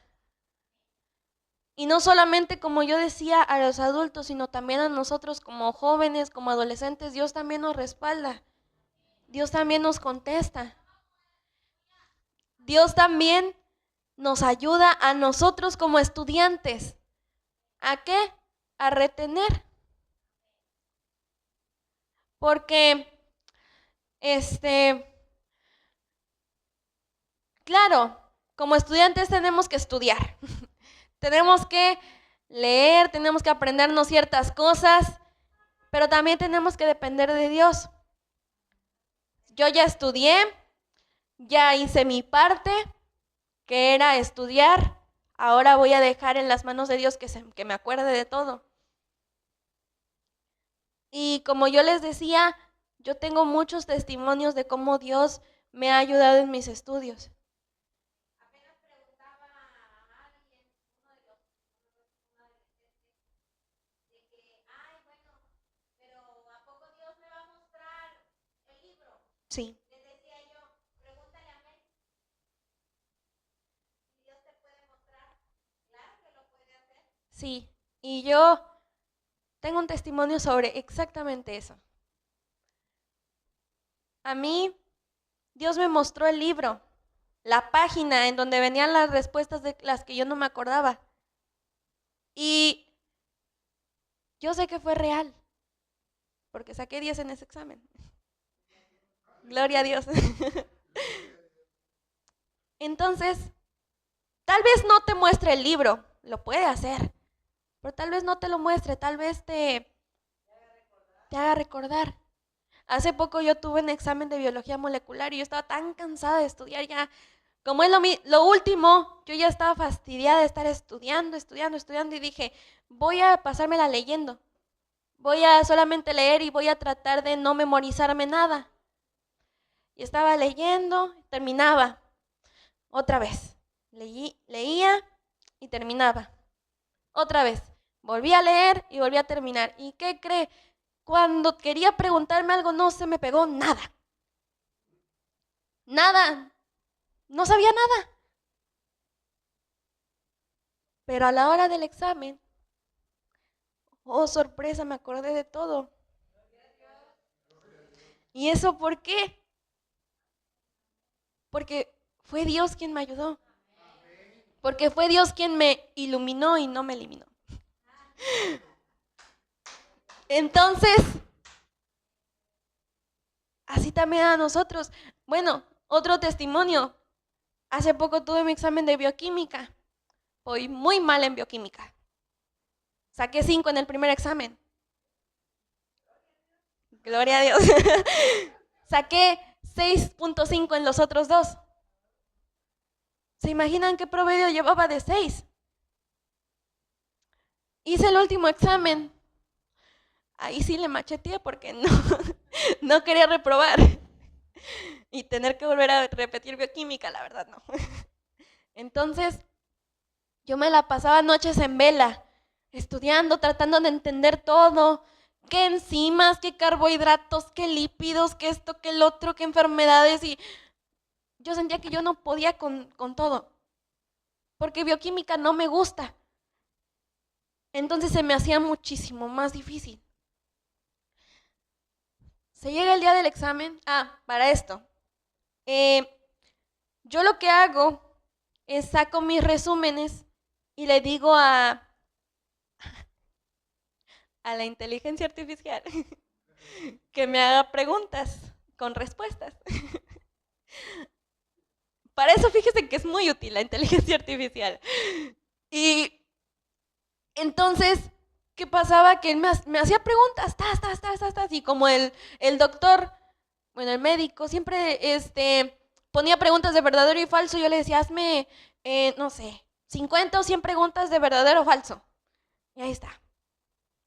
Y no solamente, como yo decía, a los adultos, sino también a nosotros como jóvenes, como adolescentes. Dios también nos respalda. Dios también nos contesta. Dios también nos ayuda a nosotros como estudiantes. ¿A qué? A retener. Porque, claro, como estudiantes tenemos que estudiar. Tenemos que leer, tenemos que aprendernos ciertas cosas, pero también tenemos que depender de Dios. Yo ya estudié, ya hice mi parte, que era estudiar. Ahora voy a dejar en las manos de Dios que me acuerde de todo. Y como yo les decía, yo tengo muchos testimonios de cómo Dios me ha ayudado en mis estudios. Apenas preguntaba a alguien, uno de los adolescentes, de que, ay, bueno, pero ¿a poco Dios me va a mostrar el libro? Sí. Les decía yo, pregúntale a Mel, si Dios te puede mostrar. Claro que lo puede hacer. Sí, y yo tengo un testimonio sobre exactamente eso. A mí, Dios me mostró el libro, la página en donde venían las respuestas de las que yo no me acordaba. Y yo sé que fue real, porque saqué 10 en ese examen. Gloria a Dios. Entonces, tal vez no te muestre el libro, lo puede hacer, pero tal vez no te lo muestre, tal vez te haga recordar. Hace poco yo tuve un examen de biología molecular y yo estaba tan cansada de estudiar ya. Como es lo último, yo ya estaba fastidiada de estar estudiando y dije, voy a pasármela leyendo. Voy a solamente leer y voy a tratar de no memorizarme nada. Y estaba leyendo, terminaba. Otra vez. Leía y terminaba. Otra vez. Volví a leer y volví a terminar. ¿Y qué cree? Cuando quería preguntarme algo no se me pegó nada. Nada. No sabía nada. Pero a la hora del examen, oh sorpresa, me acordé de todo. ¿Y eso por qué? Porque fue Dios quien me ayudó. Porque fue Dios quien me iluminó y no me eliminó. Entonces, así también a nosotros. Bueno, otro testimonio. Hace poco tuve mi examen de bioquímica. Voy muy mal en bioquímica. Saqué 5 en el primer examen. Gloria a Dios. Saqué 6.5 en los otros dos. ¿Se imaginan qué promedio llevaba de 6? Hice el último examen. Ahí sí le macheteé porque no quería reprobar. Y tener que volver a repetir bioquímica, la verdad no. Entonces, yo me la pasaba noches en vela, estudiando, tratando de entender todo. Qué enzimas, qué carbohidratos, qué lípidos, qué esto, qué el otro, qué enfermedades. Y yo sentía que yo no podía con todo. Porque bioquímica no me gusta. Entonces se me hacía muchísimo más difícil. Se llega el día del examen. Para esto. Yo lo que hago es saco mis resúmenes y le digo a la inteligencia artificial que me haga preguntas con respuestas. Para eso fíjese que es muy útil la inteligencia artificial. Y entonces, ¿qué pasaba? Que él me hacía preguntas, y como el doctor, bueno, el médico, siempre ponía preguntas de verdadero y falso, yo le decía, hazme, no sé, 50 o 100 preguntas de verdadero o falso. Y ahí está.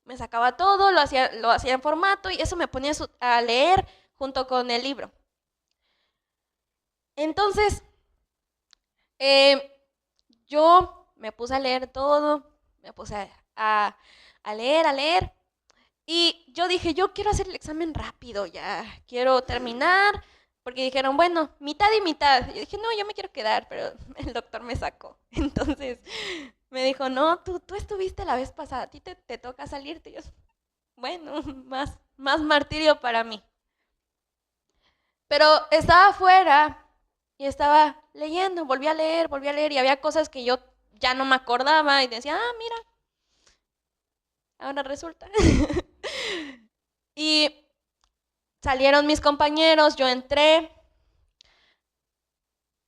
Me sacaba todo, lo hacía en formato y eso me ponía a leer junto con el libro. Entonces, yo me puse a leer todo, me puse a leer. Y yo dije, yo quiero hacer el examen rápido, ya quiero terminar, porque dijeron, bueno, mitad y mitad. Y yo dije, no, yo me quiero quedar, pero el doctor me sacó. Entonces Me dijo, no, tú estuviste la vez pasada, a ti te toca salirte. Y yo, bueno, más martirio para mí. Pero estaba afuera y estaba leyendo, volví a leer y había cosas que yo ya no me acordaba y decía, mira, ahora resulta. Y salieron mis compañeros, yo entré.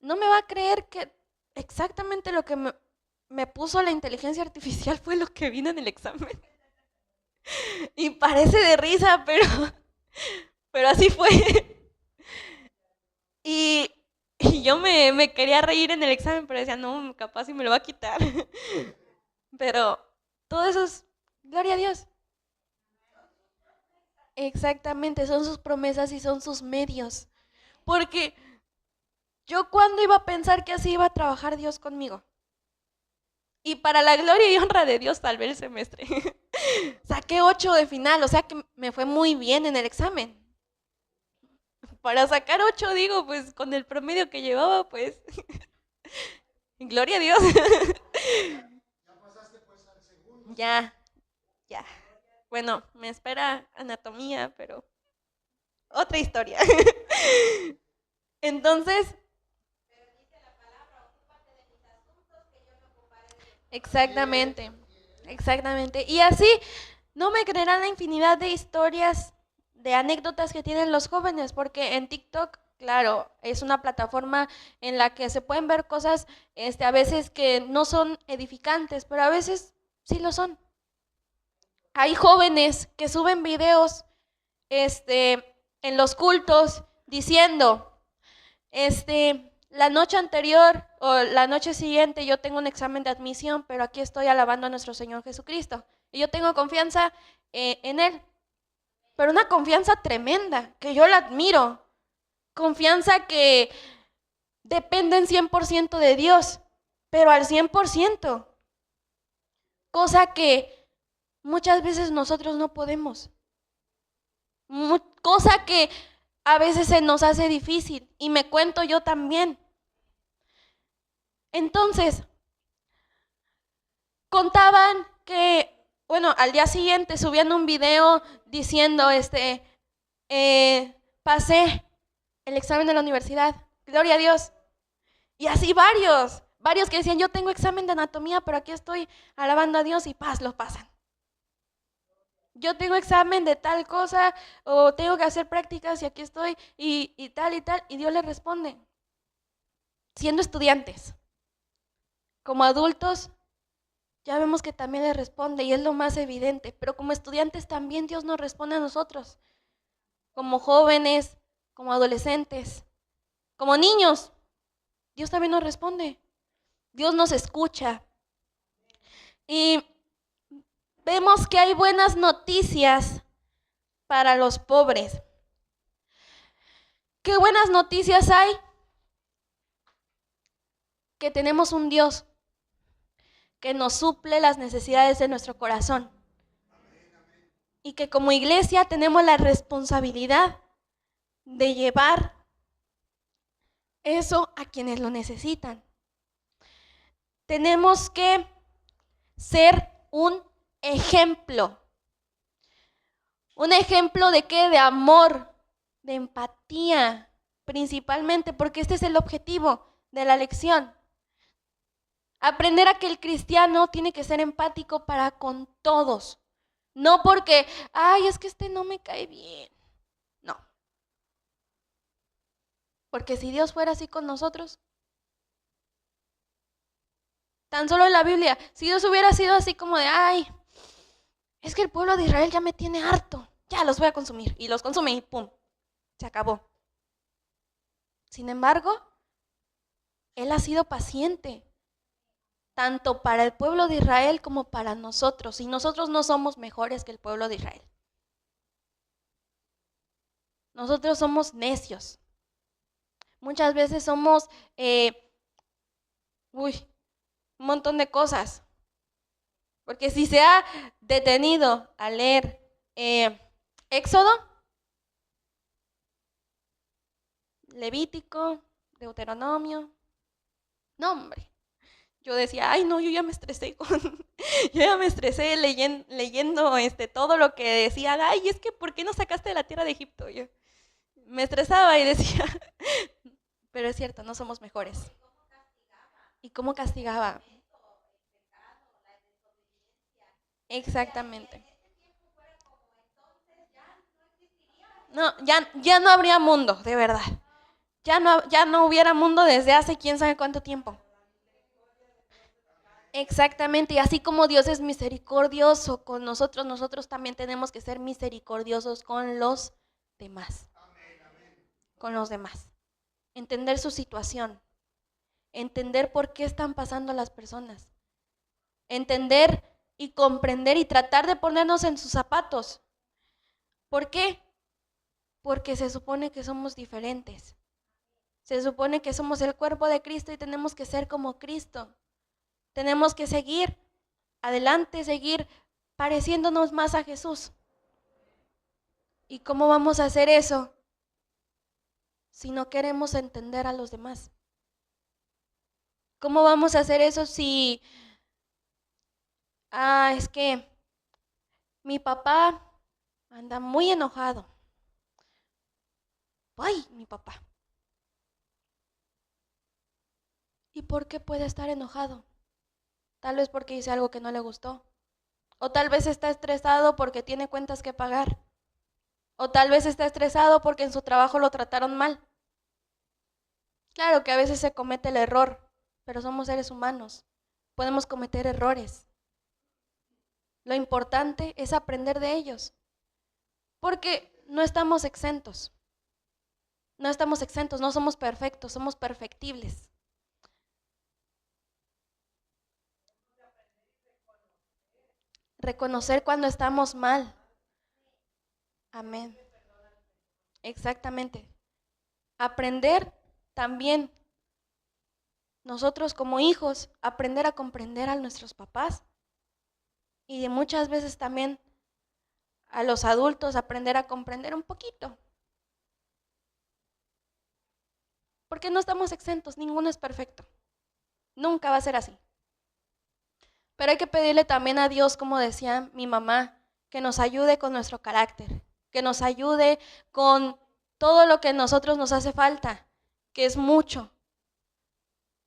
No me va a creer que exactamente lo que me puso la inteligencia artificial fue lo que vino en el examen. Y parece de risa, pero así fue. Y, y yo me quería reír en el examen, pero decía, no, capaz si me lo va a quitar. Pero todo eso es, gloria a Dios. Exactamente, son sus promesas y son sus medios. Porque yo cuando iba a pensar que así iba a trabajar Dios conmigo. Y para la gloria y honra de Dios salvé el semestre. Saqué 8 de final, o sea que me fue muy bien en el examen. Para sacar 8 digo, pues con el promedio que llevaba, pues, gloria a Dios. Ya pasaste pues al segundo. Ya, ya. Bueno, me espera anatomía, pero otra historia. Entonces, exactamente, exactamente. Y así, no me creerán la infinidad de historias, de anécdotas que tienen los jóvenes, porque en TikTok, claro, es una plataforma en la que se pueden ver cosas, a veces que no son edificantes, pero a veces sí lo son. Hay jóvenes que suben videos, en los cultos diciendo, la noche anterior o la noche siguiente yo tengo un examen de admisión, pero aquí estoy alabando a nuestro Señor Jesucristo. Y yo tengo confianza en Él, pero una confianza tremenda, que yo la admiro. Confianza que dependen 100% de Dios, pero al 100%. Cosa que muchas veces nosotros no podemos. Cosa que a veces se nos hace difícil y me cuento yo también. Entonces, contaban que, bueno, al día siguiente subían un video diciendo, pasé el examen de la universidad, gloria a Dios. Y así varios que decían, yo tengo examen de anatomía, pero aquí estoy alabando a Dios y paz, lo pasan. Yo tengo examen de tal cosa o tengo que hacer prácticas y aquí estoy y tal, y Dios les responde. Siendo estudiantes, como adultos, ya vemos que también les responde y es lo más evidente, pero como estudiantes también Dios nos responde a nosotros, como jóvenes, como adolescentes, como niños, Dios también nos responde, Dios nos escucha. Y vemos que hay buenas noticias para los pobres. ¿Qué buenas noticias hay? Que tenemos un Dios que nos suple las necesidades de nuestro corazón. Y que como iglesia tenemos la responsabilidad de llevar eso a quienes lo necesitan. Tenemos que ser un ejemplo. ¿Un ejemplo de qué? De amor, de empatía, principalmente, porque este es el objetivo de la lección. Aprender a que el cristiano tiene que ser empático para con todos. No porque, ay, es que no me cae bien. No. Porque si Dios fuera así con nosotros, tan solo en la Biblia, si Dios hubiera sido así como de, ay, es que el pueblo de Israel ya me tiene harto, ya los voy a consumir. Y los consume y pum, se acabó. Sin embargo, Él ha sido paciente, tanto para el pueblo de Israel como para nosotros. Y nosotros no somos mejores que el pueblo de Israel. Nosotros somos necios. Muchas veces somos, un montón de cosas. Porque si se ha detenido a leer Éxodo, Levítico, Deuteronomio, no hombre, yo decía, ay no, yo ya me estresé yo ya me estresé leyendo todo lo que decían, ay, es que ¿por qué no sacaste de la tierra de Egipto? Yo me estresaba y decía, pero es cierto, no somos mejores. ¿Y cómo castigaba? Exactamente. No, ya no habría mundo, de verdad. Ya no hubiera mundo desde hace quién sabe cuánto tiempo. Exactamente, y así como Dios es misericordioso con nosotros, nosotros también tenemos que ser misericordiosos con los demás. Con los demás. Entender su situación. Entender por qué están pasando las personas. Entender y comprender y tratar de ponernos en sus zapatos. ¿Por qué? Porque se supone que somos diferentes. Se supone que somos el cuerpo de Cristo y tenemos que ser como Cristo. Tenemos que seguir adelante, seguir pareciéndonos más a Jesús. ¿Y cómo vamos a hacer eso si no queremos entender a los demás? ¿Cómo vamos a hacer eso si, es que mi papá anda muy enojado? Ay, mi papá. ¿Y por qué puede estar enojado? Tal vez porque hice algo que no le gustó. O tal vez está estresado porque tiene cuentas que pagar. O tal vez está estresado porque en su trabajo lo trataron mal. Claro que a veces se comete el error, pero somos seres humanos. Podemos cometer errores. Lo importante es aprender de ellos. Porque no estamos exentos. No estamos exentos, no somos perfectos, somos perfectibles. Reconocer cuando estamos mal. Amén. Exactamente. Aprender también, nosotros como hijos, aprender a comprender a nuestros papás. Y de muchas veces también a los adultos aprender a comprender un poquito. Porque no estamos exentos, ninguno es perfecto. Nunca va a ser así. Pero hay que pedirle también a Dios, como decía mi mamá, que nos ayude con nuestro carácter, que nos ayude con todo lo que a nosotros nos hace falta, que es mucho.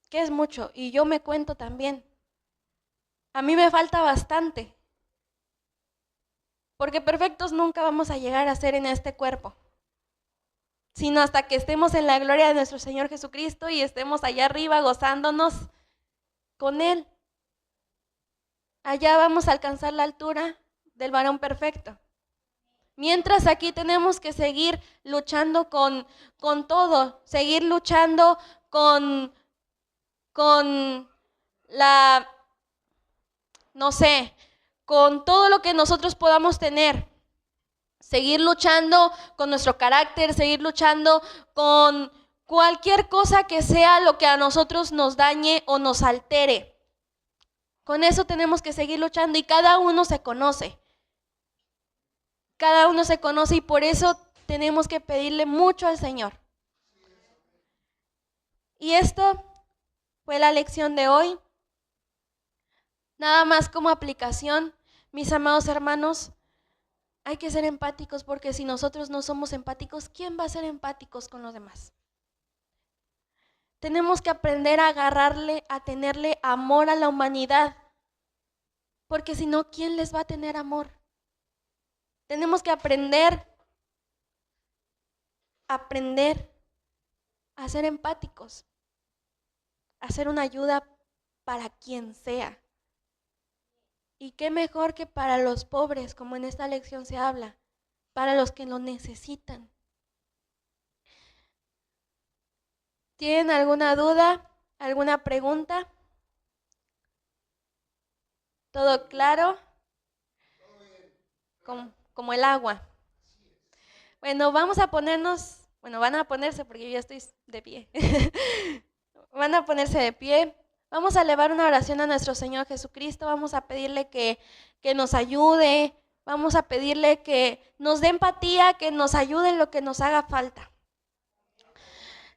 Que es mucho. Y yo me cuento también. A mí me falta bastante. Porque perfectos nunca vamos a llegar a ser en este cuerpo, sino hasta que estemos en la gloria de nuestro Señor Jesucristo y estemos allá arriba gozándonos con Él. Allá vamos a alcanzar la altura del varón perfecto. Mientras aquí tenemos que seguir luchando con todo, seguir luchando con la, no sé, con todo lo que nosotros podamos tener. Seguir luchando con nuestro carácter, seguir luchando con cualquier cosa que sea lo que a nosotros nos dañe o nos altere. Con eso tenemos que seguir luchando y cada uno se conoce. Cada uno se conoce y por eso tenemos que pedirle mucho al Señor. Y esto fue la lección de hoy. Nada más como aplicación, mis amados hermanos, hay que ser empáticos porque si nosotros no somos empáticos, ¿quién va a ser empáticos con los demás? Tenemos que aprender a agarrarle, a tenerle amor a la humanidad, porque si no, ¿quién les va a tener amor? Tenemos que aprender a ser empáticos, a hacer una ayuda para quien sea. Y qué mejor que para los pobres, como en esta lección se habla, para los que lo necesitan. ¿Tienen alguna duda? ¿Alguna pregunta? ¿Todo claro? Como el agua. Bueno, vamos a ponernos, van a ponerse porque yo ya estoy de pie. Van a ponerse de pie. Vamos a elevar una oración a nuestro Señor Jesucristo. Vamos a pedirle que nos ayude. Vamos a pedirle que nos dé empatía, que nos ayude en lo que nos haga falta.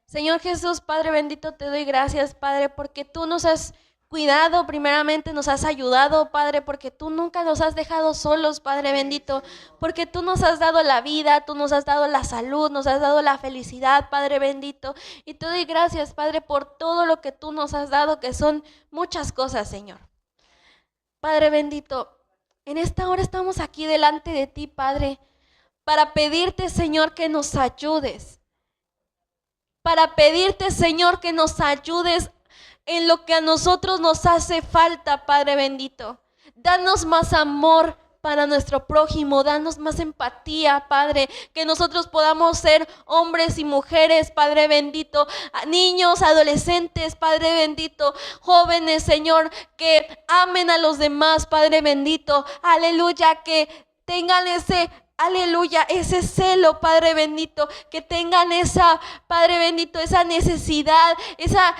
Señor Jesús, Padre bendito, te doy gracias, Padre, porque tú nos has cuidado, primeramente nos has ayudado, Padre, porque tú nunca nos has dejado solos, Padre bendito, porque tú nos has dado la vida, tú nos has dado la salud, nos has dado la felicidad, Padre bendito, y te doy gracias, Padre, por todo lo que tú nos has dado, que son muchas cosas, Señor. Padre bendito, en esta hora estamos aquí delante de ti, Padre, para pedirte, Señor, que nos ayudes, para pedirte, Señor, que nos ayudes en lo que a nosotros nos hace falta, Padre bendito. Danos más amor para nuestro prójimo, danos más empatía, Padre, que nosotros podamos ser hombres y mujeres, Padre bendito, niños, adolescentes, Padre bendito, jóvenes, Señor, que amen a los demás, Padre bendito, aleluya, que tengan ese celo, Padre bendito, que tengan esa, Padre bendito, esa necesidad, esa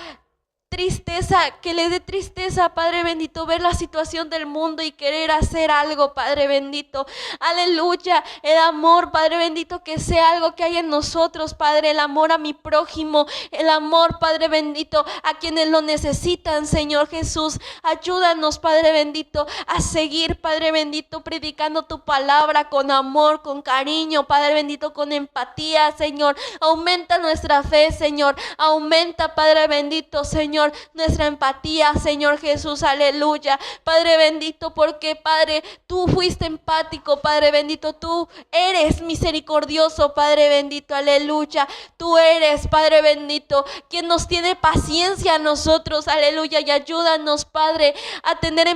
tristeza, que le dé tristeza, Padre bendito, ver la situación del mundo y querer hacer algo, Padre bendito, aleluya, el amor, Padre bendito, que sea algo que hay en nosotros, Padre, el amor a mi prójimo, el amor, Padre bendito, a quienes lo necesitan, Señor Jesús, ayúdanos, Padre bendito, a seguir, Padre bendito, predicando tu palabra con amor, con cariño, Padre bendito, con empatía, Señor, aumenta nuestra fe, Señor, aumenta, Padre bendito, Señor, nuestra empatía, Señor Jesús, aleluya, Padre bendito, porque Padre, tú fuiste empático, Padre bendito, tú eres misericordioso, Padre bendito, aleluya, tú eres, Padre bendito, quien nos tiene paciencia a nosotros, aleluya, y ayúdanos, Padre, a tener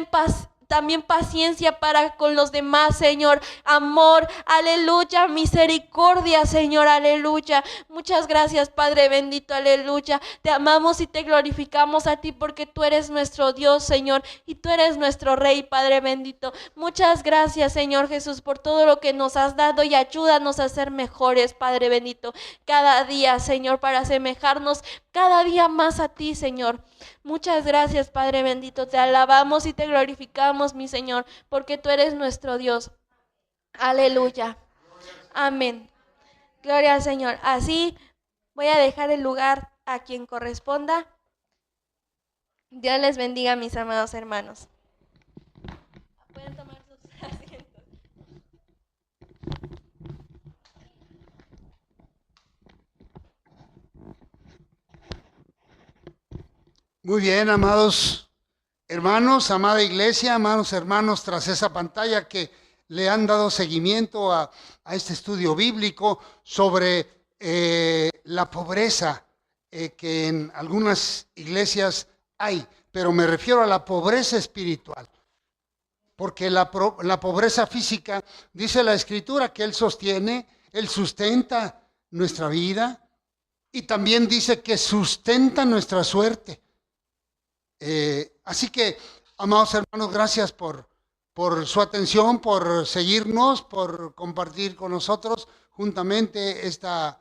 también paciencia para con los demás, Señor, amor, aleluya, misericordia, Señor, aleluya. Muchas gracias, Padre bendito, aleluya. Te amamos y te glorificamos a ti porque tú eres nuestro Dios, Señor, y tú eres nuestro Rey, Padre bendito. Muchas gracias, Señor Jesús, por todo lo que nos has dado y ayúdanos a ser mejores, Padre bendito, cada día, Señor, para asemejarnos cada día más a ti, Señor. Muchas gracias, Padre bendito, te alabamos y te glorificamos, mi Señor, porque tú eres nuestro Dios. Aleluya. Amén. Gloria al Señor. Así voy a dejar el lugar a quien corresponda. Dios les bendiga, mis amados hermanos. Pueden tomar sus asientos. Muy bien, amados hermanos, amada iglesia, amados hermanos, tras esa pantalla que le han dado seguimiento a este estudio bíblico sobre la pobreza que en algunas iglesias hay, pero me refiero a la pobreza espiritual, porque la pobreza física, dice la Escritura, que Él sostiene, Él sustenta nuestra vida y también dice que sustenta nuestra suerte. Así que, amados hermanos, gracias por su atención, por seguirnos, por compartir con nosotros juntamente esta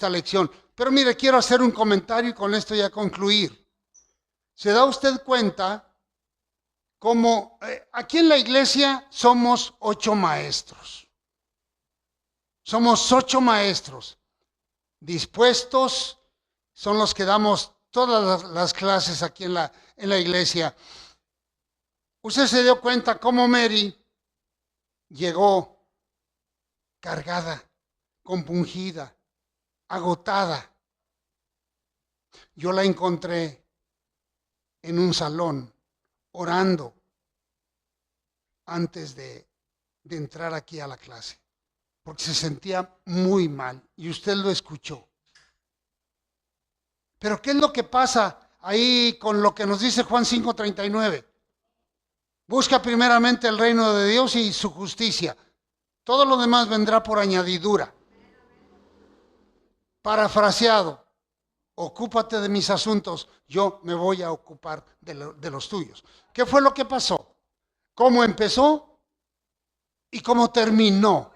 lección. Pero mire, quiero hacer un comentario y con esto ya concluir. ¿Se da usted cuenta cómo aquí en la iglesia somos 8 maestros? Somos 8 maestros dispuestos, son los que damos todas las clases aquí en la iglesia. Usted se dio cuenta cómo Mary llegó cargada, compungida, agotada. Yo la encontré en un salón orando antes de entrar aquí a la clase, porque se sentía muy mal y usted lo escuchó. Pero ¿qué es lo que pasa ahí con lo que nos dice Juan 5:39? Busca primeramente el reino de Dios y su justicia. Todo lo demás vendrá por añadidura. Parafraseado, ocúpate de mis asuntos, yo me voy a ocupar de los tuyos. ¿Qué fue lo que pasó? ¿Cómo empezó? ¿Y cómo terminó?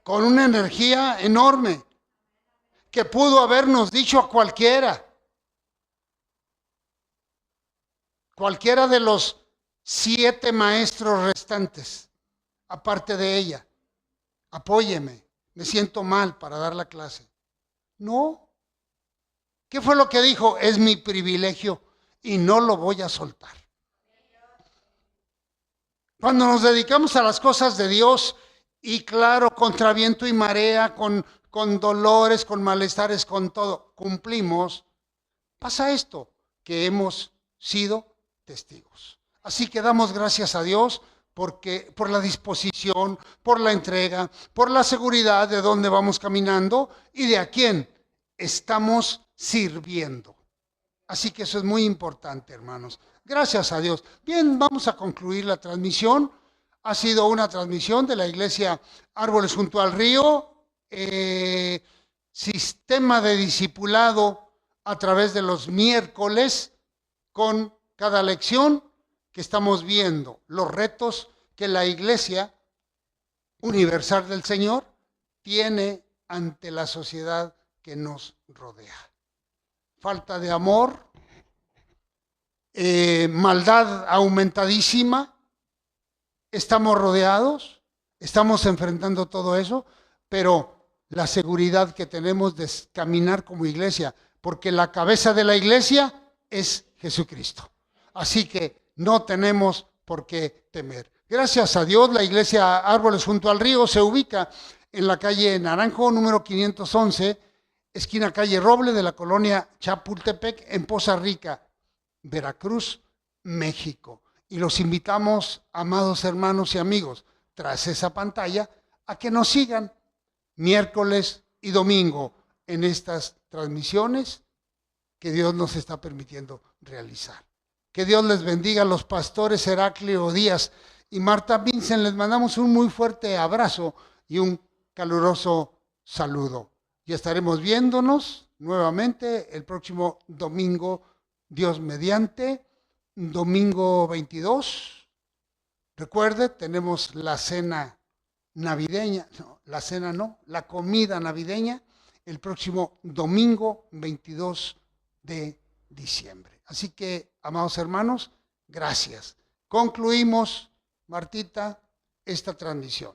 Con una energía enorme que pudo habernos dicho a cualquiera de los 7 maestros restantes, aparte de ella. Apóyeme, me siento mal para dar la clase. No. ¿Qué fue lo que dijo? Es mi privilegio y no lo voy a soltar. Cuando nos dedicamos a las cosas de Dios y claro, contra viento y marea, con dolores, con malestares, con todo, cumplimos, pasa esto, que hemos sido testigos. Así que damos gracias a Dios por la disposición, por la entrega, por la seguridad de dónde vamos caminando y de a quién estamos sirviendo. Así que eso es muy importante, hermanos. Gracias a Dios. Bien, vamos a concluir la transmisión. Ha sido una transmisión de la iglesia Árboles junto al Río, sistema de discipulado a través de los miércoles con cada lección que estamos viendo, los retos que la iglesia universal del Señor tiene ante la sociedad que nos rodea. Falta de amor, maldad aumentadísima, estamos rodeados, estamos enfrentando todo eso, pero la seguridad que tenemos de caminar como iglesia, porque la cabeza de la iglesia es Jesucristo. Así que no tenemos por qué temer. Gracias a Dios, la iglesia Árboles junto al Río se ubica en la calle Naranjo, número 511, esquina calle Roble de la colonia Chapultepec, en Poza Rica, Veracruz, México. Y los invitamos, amados hermanos y amigos, tras esa pantalla, a que nos sigan miércoles y domingo en estas transmisiones que Dios nos está permitiendo realizar. Que Dios les bendiga a los pastores Heraclio Díaz y Marta Vincent. Les mandamos un muy fuerte abrazo y un caluroso saludo. Y estaremos viéndonos nuevamente el próximo domingo, Dios mediante, domingo 22. Recuerde, tenemos la cena navideña, la comida navideña, el próximo domingo 22 de diciembre. Así que, amados hermanos, gracias. Concluimos, Martita, esta transmisión.